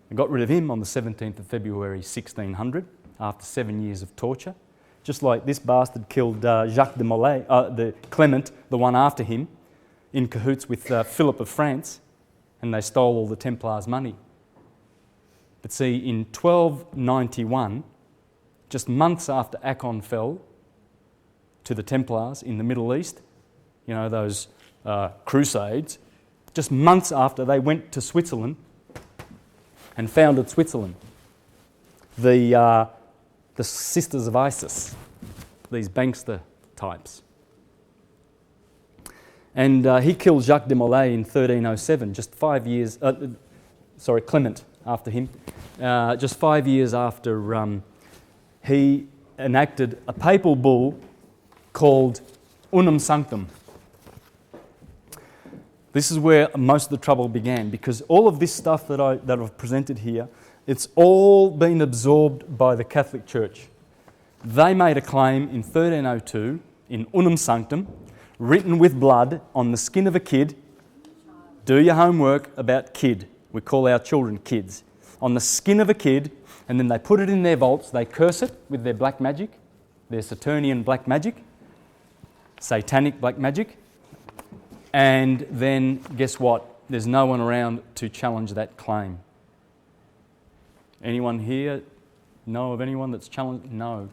They got rid of him on the 17th of February 1600 after 7 years of torture. Just like this bastard killed Jacques de Molay, the Clement, the one after him, in cahoots with Philip of France, and they stole all the Templars' money. But see, in 1291, just months after Akon fell to the Templars in the Middle East, those crusades, just months after, they went to Switzerland and founded Switzerland. The Sisters of Isis, these bankster types. And he killed Jacques de Molay in 1307, just 5 years, Clement after him, just 5 years after he enacted a papal bull called Unum Sanctum. This is where most of the trouble began, because all of this stuff that I've presented here, it's all been absorbed by the Catholic Church. They made a claim in 1302 in Unum Sanctum, written with blood on the skin of a kid. Do your homework about kid. We call our children kids. On the skin of a kid, and then they put it in their vaults. They curse it with their black magic, their Saturnian black magic, satanic black magic. And then, guess what? There's no one around to challenge that claim. Anyone here know of anyone that's challenged? No,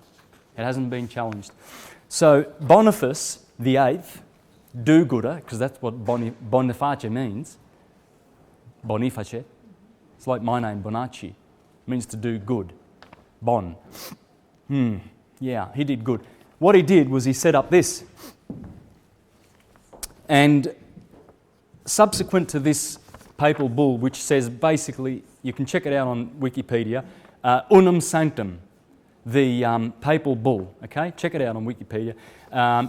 it hasn't been challenged. So Boniface the Eighth, do-gooder, because that's what Boniface means. Boniface. It's like my name, Bonacci. It means to do good. Bon. Yeah, he did good. What he did was he set up this. And subsequent to this papal bull, which says basically, you can check it out on Wikipedia, Unum Sanctum, the papal bull, okay? Check it out on Wikipedia.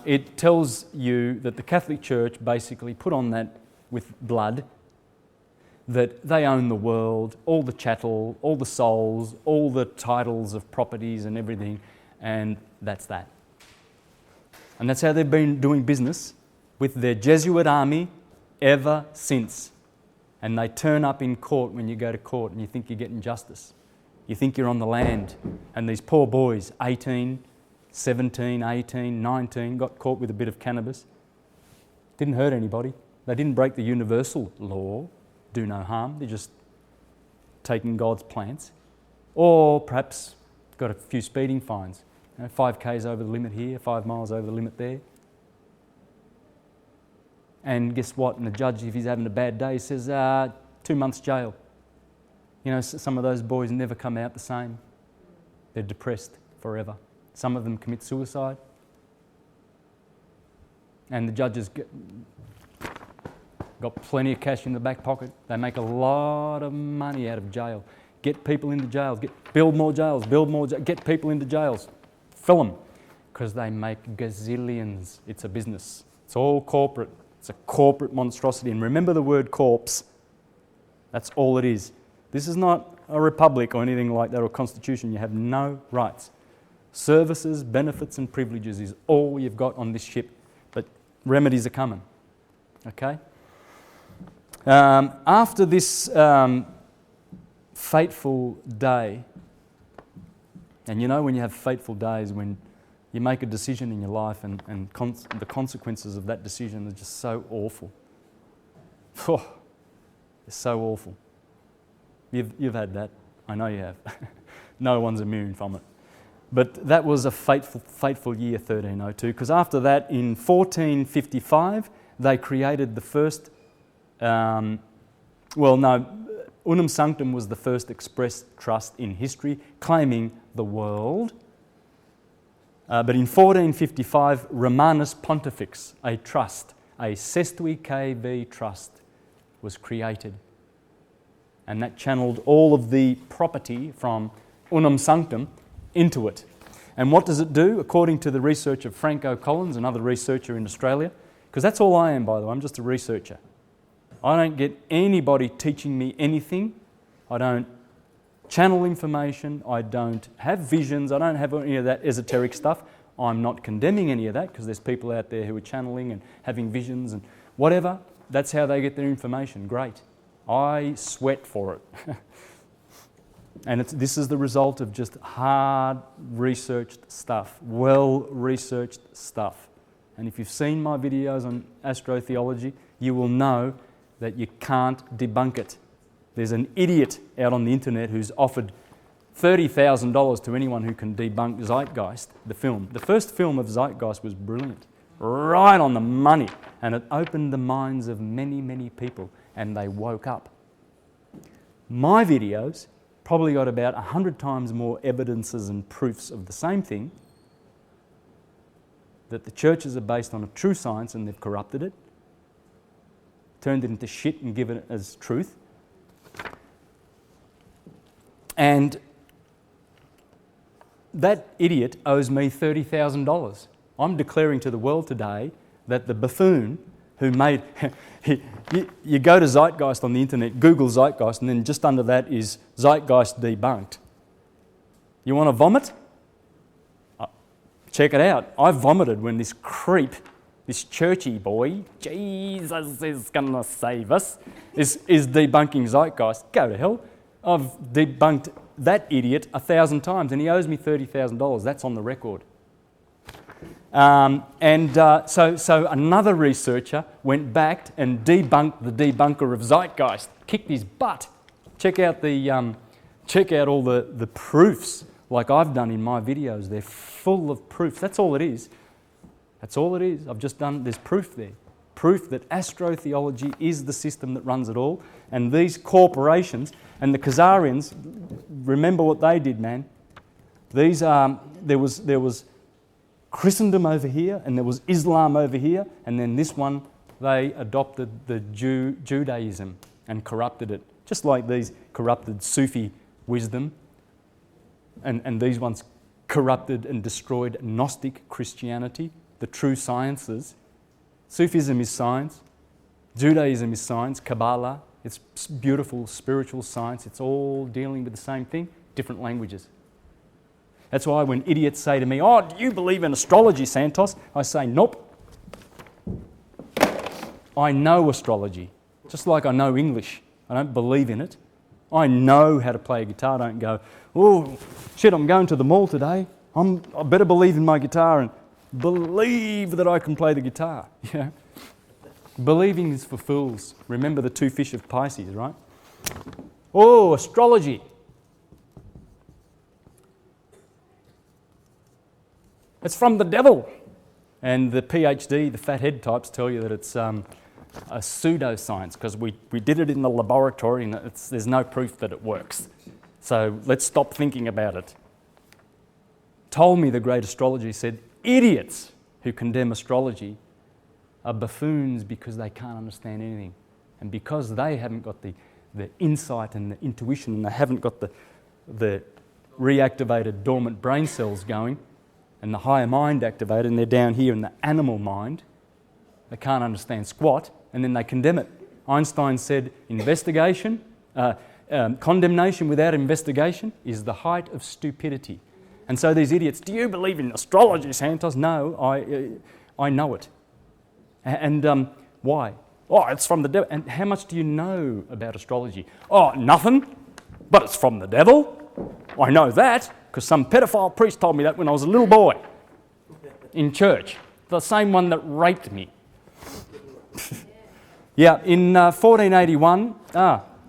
It tells you that the Catholic Church basically put on that with blood, that they own the world, all the chattel, all the souls, all the titles of properties and everything, and that's that. And that's how they've been doing business with their Jesuit army ever since. And they turn up in court when you go to court and you think you're getting justice. You think you're on the land. And these poor boys, 18, 17, 18, 19, got caught with a bit of cannabis. Didn't hurt anybody. They didn't break the universal law, do no harm. They're just taking God's plants. Or perhaps got a few speeding fines. 5 k's over the limit here, 5 miles over the limit there. And guess what? And the judge, if he's having a bad day, says 2 months jail. You know, some of those boys never come out the same. They're depressed forever. Some of them commit suicide. And the judges got plenty of cash in the back pocket. They make a lot of money out of jail. Get people into jails. Build more jails. Get people into jails. Fill them. Because they make gazillions. It's a business. It's all corporate. It's a corporate monstrosity. And remember the word corpse. That's all it is. This is not a republic or anything like that, or a constitution. You have no rights. Services, benefits and privileges is all you've got on this ship. But remedies are coming. Okay? After this fateful day, and you know when you have fateful days, when you make a decision in your life and the consequences of that decision are just so awful. Oh, it's so awful. You've had that. I know you have. No one's immune from it. But that was a fateful year, 1302, because after that, in 1455, they created the first, Unum Sanctum was the first express trust in history, claiming the world. But in 1455, Romanus Pontifex, a trust, a Sestui KV trust, was created. And that channeled all of the property from Unum Sanctum into it. And what does it do? According to the research of Franco Collins, another researcher in Australia, because that's all I am, by the way, I'm just a researcher. I don't get anybody teaching me anything. I don't channel information. I don't have visions. I don't have any of that esoteric stuff. I'm not condemning any of that because there's people out there who are channeling and having visions and whatever. That's how they get their information. Great. I sweat for it. And this is the result of just hard researched stuff, well-researched stuff. And if you've seen my videos on astrotheology, you will know that you can't debunk it. There's an idiot out on the internet who's offered $30,000 to anyone who can debunk Zeitgeist, the film. The first film of Zeitgeist was brilliant, right on the money, and it opened the minds of many, many people, and they woke up. My videos probably got about 100 times more evidences and proofs of the same thing, that the churches are based on a true science and they've corrupted it, turned it into shit and given it as truth. And that idiot owes me $30,000. I'm declaring to the world today that the buffoon who made... you go to Zeitgeist on the internet, Google Zeitgeist, and then just under that is Zeitgeist debunked. You want to vomit? Check it out. I vomited when this creep, this churchy boy, Jesus is going to save us, is debunking Zeitgeist. Go to hell. I've debunked that idiot 1,000 times and he owes me $30,000. That's on the record. So another researcher went back and debunked the debunker of Zeitgeist, kicked his butt. Check out all the proofs like I've done in my videos. They're full of proofs. That's all it is. That's all it is. I've just done, there's proof there. Proof that astrotheology is the system that runs it all. And these corporations and the Khazarians, remember what they did, man. There was Christendom over here, and there was Islam over here, and then this one, they adopted the Judaism and corrupted it, just like these corrupted Sufi wisdom, and these ones corrupted and destroyed Gnostic Christianity, the true sciences. Sufism is science, Judaism is science, Kabbalah, it's beautiful spiritual science, it's all dealing with the same thing, different languages. That's why when idiots say to me, "Oh, do you believe in astrology, Santos?" I say, "Nope." I know astrology, just like I know English. I don't believe in it. I know how to play a guitar. I don't go, oh, shit, I'm going to the mall today. I better believe in my guitar and believe that I can play the guitar. You know? Believing is for fools. Remember the two fish of Pisces, right? Oh, astrology. It's from the devil. And the PhD, the fathead types, tell you that it's a pseudoscience because we did it in the laboratory and there's no proof that it works. So let's stop thinking about it. Ptolemy, the great astrologer, said, idiots who condemn astrology are buffoons because they can't understand anything. And because they haven't got the insight and the intuition and they haven't got the reactivated dormant brain cells going and the higher mind activated and they're down here in the animal mind, they can't understand squat and then they condemn it. Einstein said condemnation without investigation is the height of stupidity. And so these idiots, do you believe in astrology, Santos? No, I know it. And why? Oh, it's from the devil. And how much do you know about astrology? Oh, nothing, but it's from the devil. I know that because some pedophile priest told me that when I was a little boy in church. The same one that raped me. Yeah, in 1481,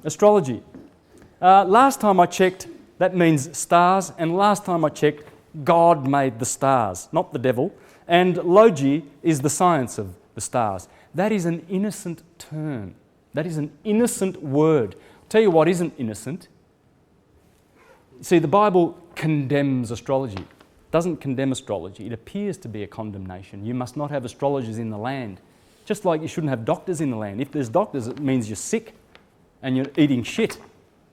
astrology. Last time I checked, that means stars, and last time I checked, God made the stars, not the devil. And logi is the science of the stars. That is an innocent term. That is an innocent word. I'll tell you what isn't innocent. See, the Bible condemns astrology. It doesn't condemn astrology. It appears to be a condemnation. You must not have astrologers in the land. Just like you shouldn't have doctors in the land. If there's doctors, it means you're sick and you're eating shit.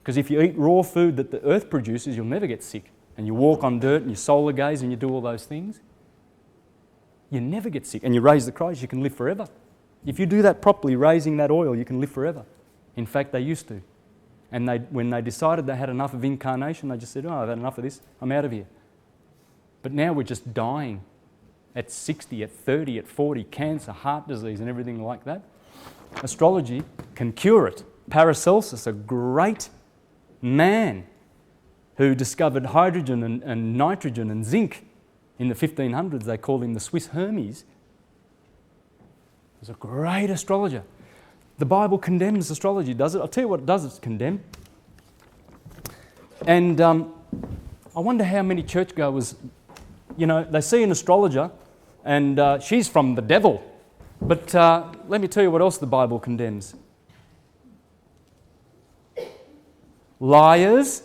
Because if you eat raw food that the earth produces, you'll never get sick. And you walk on dirt and you solar gaze and you do all those things, you never get sick. And you raise the Christ, you can live forever. If you do that properly, raising that oil, you can live forever. In fact, they used to. And when they decided they had enough of incarnation, they just said, oh, I've had enough of this, I'm out of here. But now we're just dying at 60, at 30, at 40, cancer, heart disease and everything like that. Astrology can cure it. Paracelsus, a great man who discovered hydrogen and nitrogen and zinc in the 1500s, they called him the Swiss Hermes, was a great astrologer. The Bible condemns astrology, does it? I'll tell you what it does, it's condemn. And I wonder how many churchgoers, they see an astrologer and she's from the devil. But let me tell you what else the Bible condemns. Liars.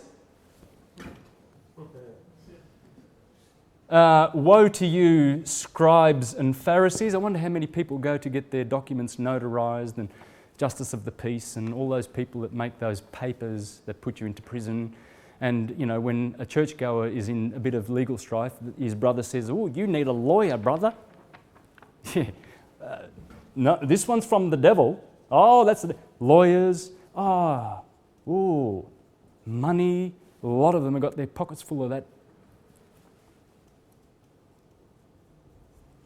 Woe to you, scribes and Pharisees. I wonder how many people go to get their documents notarized and justice of the peace and all those people that make those papers that put you into prison. And, when a churchgoer is in a bit of legal strife, his brother says, oh, you need a lawyer, brother. No, this one's from the devil. Oh, that's the lawyers. Money. A lot of them have got their pockets full of that.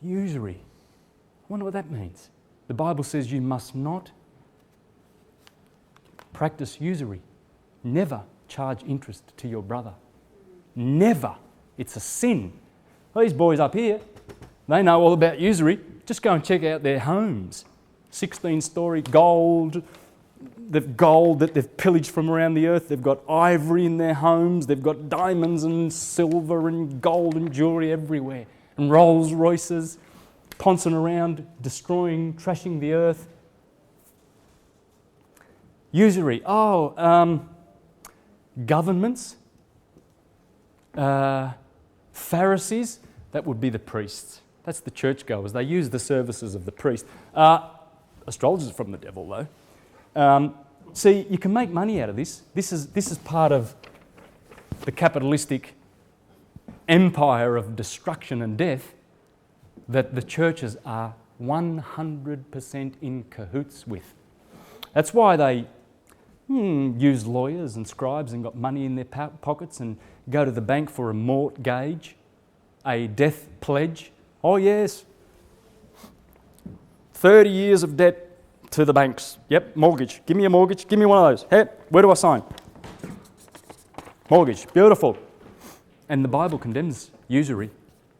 Usury. I wonder what that means. The Bible says you must not practice usury. Never charge interest to your brother. Never. It's a sin. These boys up here, they know all about usury. Just go and check out their homes. 16-storey gold. They've gold that they've pillaged from around the earth. They've got ivory in their homes. They've got diamonds and silver and gold and jewellery everywhere. And Rolls Royces, poncing around, destroying, trashing the earth. Usury. Governments. Pharisees. That would be the priests. That's the churchgoers. They use the services of the priest. Astrologers are from the devil, though. See, you can make money out of this. This is part of the capitalistic empire of destruction and death that the churches are 100% in cahoots with. That's why they use lawyers and scribes and got money in their pockets and go to the bank for a mortgage, a death pledge. Oh yes, 30 years of debt, to the banks. Yep, mortgage. Give me a mortgage. Give me one of those. Hey, where do I sign? Mortgage. Beautiful. And the Bible condemns usury.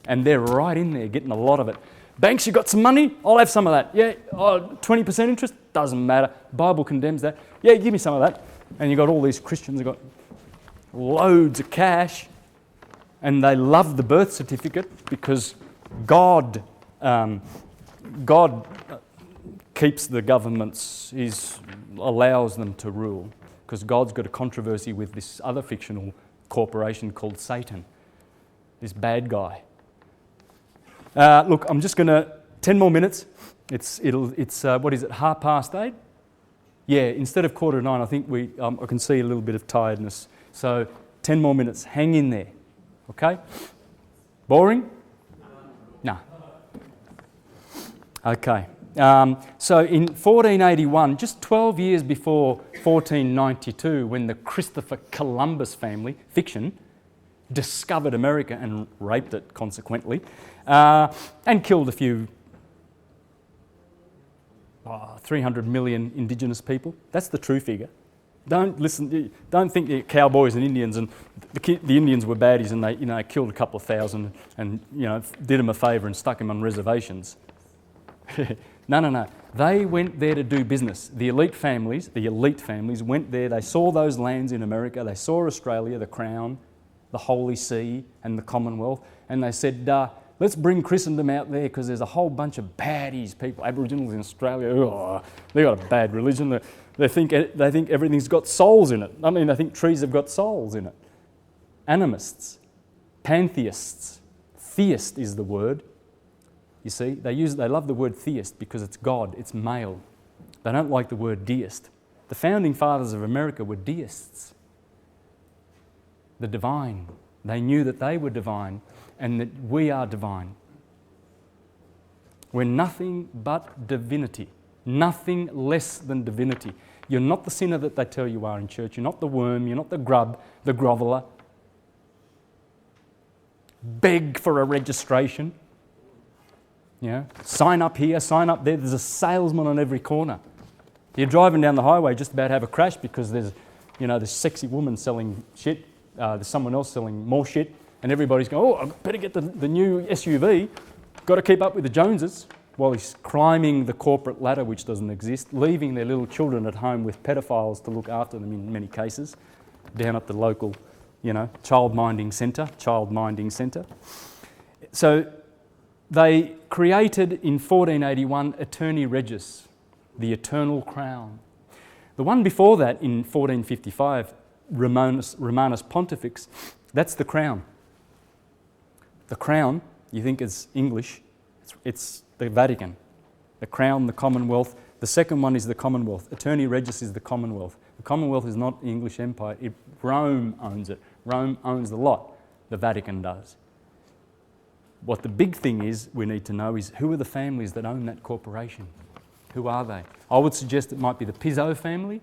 And they're right in there getting a lot of it. Banks, you got some money? I'll have some of that. Yeah, 20% interest? Doesn't matter. Bible condemns that. Yeah, give me some of that. And you got all these Christians who got loads of cash, and they love the birth certificate because God keeps the governments, allows them to rule, because God's got a controversy with this other fictional corporation called Satan, this bad guy. Look, I'm just going to 10 more minutes. It's what is it? 8:30. Yeah, instead of 8:45, I think I can see a little bit of tiredness. So 10 more minutes. Hang in there. Okay? Boring? No. Okay. So in 1481, just 12 years before 1492, when the Christopher Columbus family, fiction, discovered America and raped it consequently, and killed a few 300 million indigenous people. That's the true figure. Don't think the cowboys and Indians and the Indians were baddies and they killed a couple of thousand and did them a favour and stuck them on reservations. No. They went there to do business. The elite families went there. They saw those lands in America. They saw Australia, the Crown, the Holy See, and the Commonwealth, and they said, let's bring Christendom out there because there's a whole bunch of baddies, people, Aboriginals in Australia. They got a bad religion. They think everything's got souls in it. I mean, they think trees have got souls in it. Animists, pantheists, theist is the word. You see, they love the word theist because it's God, it's male. They don't like the word deist. The founding fathers of America were deists. The divine. They knew that they were divine and that we are divine. We're nothing but divinity, nothing less than divinity. You're not the sinner that they tell you are in church. You're not the worm, you're not the grub, the groveller. Beg for a registration. Sign up here, sign up there. There's a salesman on every corner. You're driving down the highway, just about to have a crash because there's this sexy woman selling shit. There's someone else selling more shit, and everybody's going, I better get the new SUV. Got to keep up with the Joneses, while he's climbing the corporate ladder, which doesn't exist, leaving their little children at home with pedophiles to look after them in many cases, down at the local, child minding centre. So they created in 1481 Aeterni Regis, the eternal crown. The one before that in 1455, Romanus Pontifex, that's the crown. The crown, you think it's English, it's the Vatican. The crown, the Commonwealth. The second one is the Commonwealth. Aeterni Regis is the Commonwealth. The Commonwealth is not the English Empire. Rome owns it. Rome owns the lot. The Vatican does. What the big thing is we need to know is who are the families that own that corporation? Who are they? I would suggest it might be the Piso family.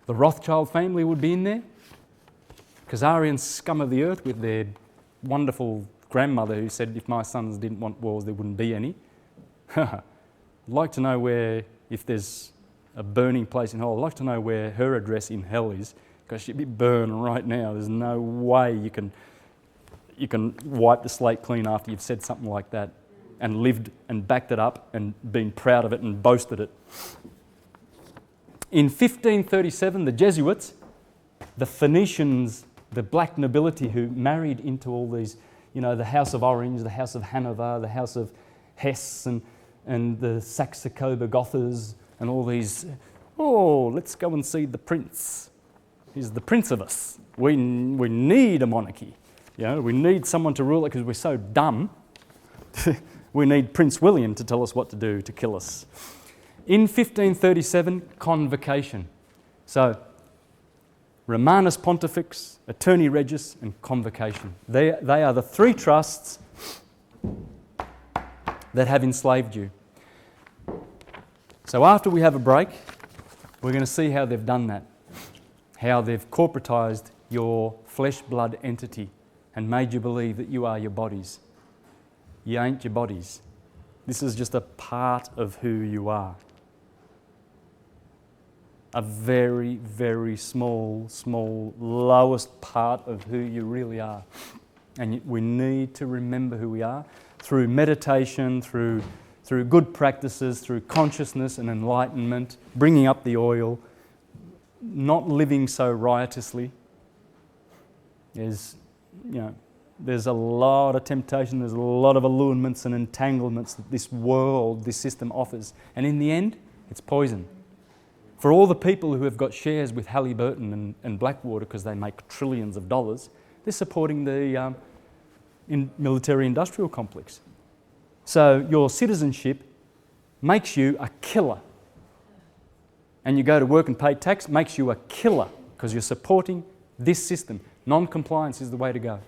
The Rothschild family would be in there. Khazarian scum of the earth with their wonderful grandmother who said if my sons didn't want wars, there wouldn't be any. I'd like to know where, if there's a burning place in hell, I'd like to know where her address in hell is, because she'd be burned right now. There's no way you can wipe the slate clean after you've said something like that and lived and backed it up and been proud of it and boasted it. In 1537, the Jesuits, the Phoenicians, the black nobility who married into all these, the House of Orange, the House of Hanover, the House of Hesse, and the Saxe-Coburg-Gothers, and all these, let's go and see the prince. He's the prince of us. We need a monarchy. We need someone to rule it because we're so dumb. We need Prince William to tell us what to do to kill us. In 1537, convocation. So, Romanus Pontifex, Aeterni Regis, and convocation. They are the three trusts that have enslaved you. So after we have a break, we're going to see how they've done that. How they've corporatised your flesh-blood entity and made you believe that you are your bodies. You ain't your bodies. This is just a part of who you are. a very, very small, lowest part of who you really are. And we need to remember who we are through meditation, through good practices, through consciousness and enlightenment, bringing up the oil, not living so riotously. There's a lot of temptation, there's a lot of allurements and entanglements that this world, this system offers. And in the end, it's poison. For all the people who have got shares with Halliburton and Blackwater because they make trillions of dollars, they're supporting the military-industrial complex. So your citizenship makes you a killer. And you go to work and pay tax, makes you a killer because you're supporting this system. Non-compliance is the way to go.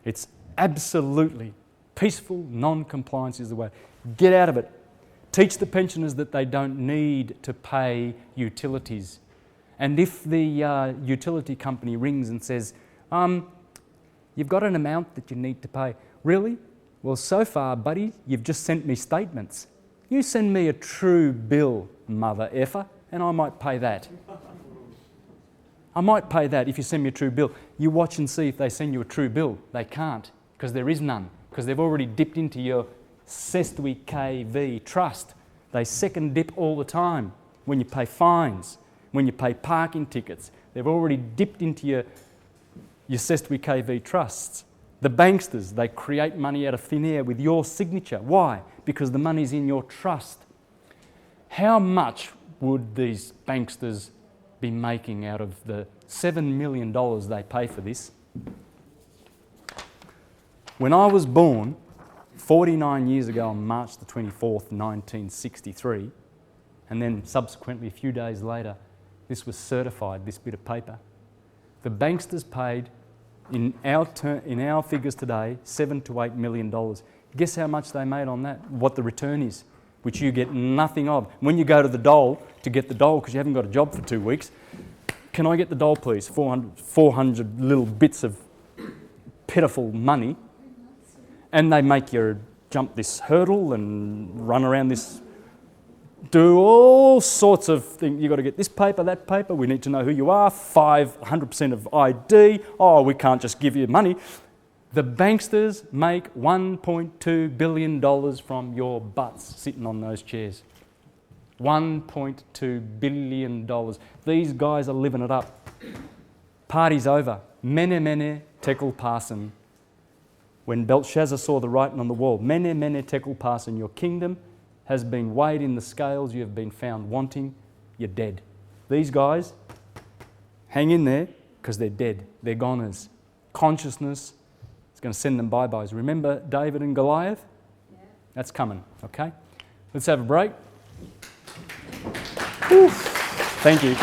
It's absolutely peaceful, non-compliance is the way. Get out of it. Teach the pensioners that they don't need to pay utilities. And if the utility company rings and says, you've got an amount that you need to pay. Really? Well, so far, buddy, you've just sent me statements. You send me a true bill, mother effer, and I might pay that. I might pay that if you send me a true bill. You watch and see if they send you a true bill. They can't, because there is none, because they've already dipped into your Sestui KV trust. They second dip all the time when you pay fines, when you pay parking tickets. They've already dipped into your Sestui KV trusts. The banksters, they create money out of thin air with your signature. Why? Because the money's in your trust. How much would these banksters be making out of the $7 million they pay for this? When I was born, 49 years ago on March the 24th, 1963, and then subsequently a few days later, this was certified, this bit of paper. The banksters paid, in our figures today, $7 to $8 million. Guess how much they made on that? What the return is, which you get nothing of. When you go to the dole to get the dole because you haven't got a job for 2 weeks, can I get the dole please? 400 little bits of pitiful money. And they make you jump this hurdle and run around this, do all sorts of things. You've got to get this paper, that paper. We need to know who you are. 100% of ID. Oh, we can't just give you money. The banksters make $1.2 billion from your butts sitting on those chairs. $1.2 billion. These guys are living it up. Party's over. Mene, mene, tekel parsin. When Belshazzar saw the writing on the wall, mene, mene, tekel parsin, your kingdom has been weighed in the scales, you have been found wanting, you're dead. These guys, hang in there, because they're dead. They're goners. Consciousness is going to send them bye-byes. Remember David and Goliath? Yeah. That's coming, okay? Let's have a break. Whew. Thank you.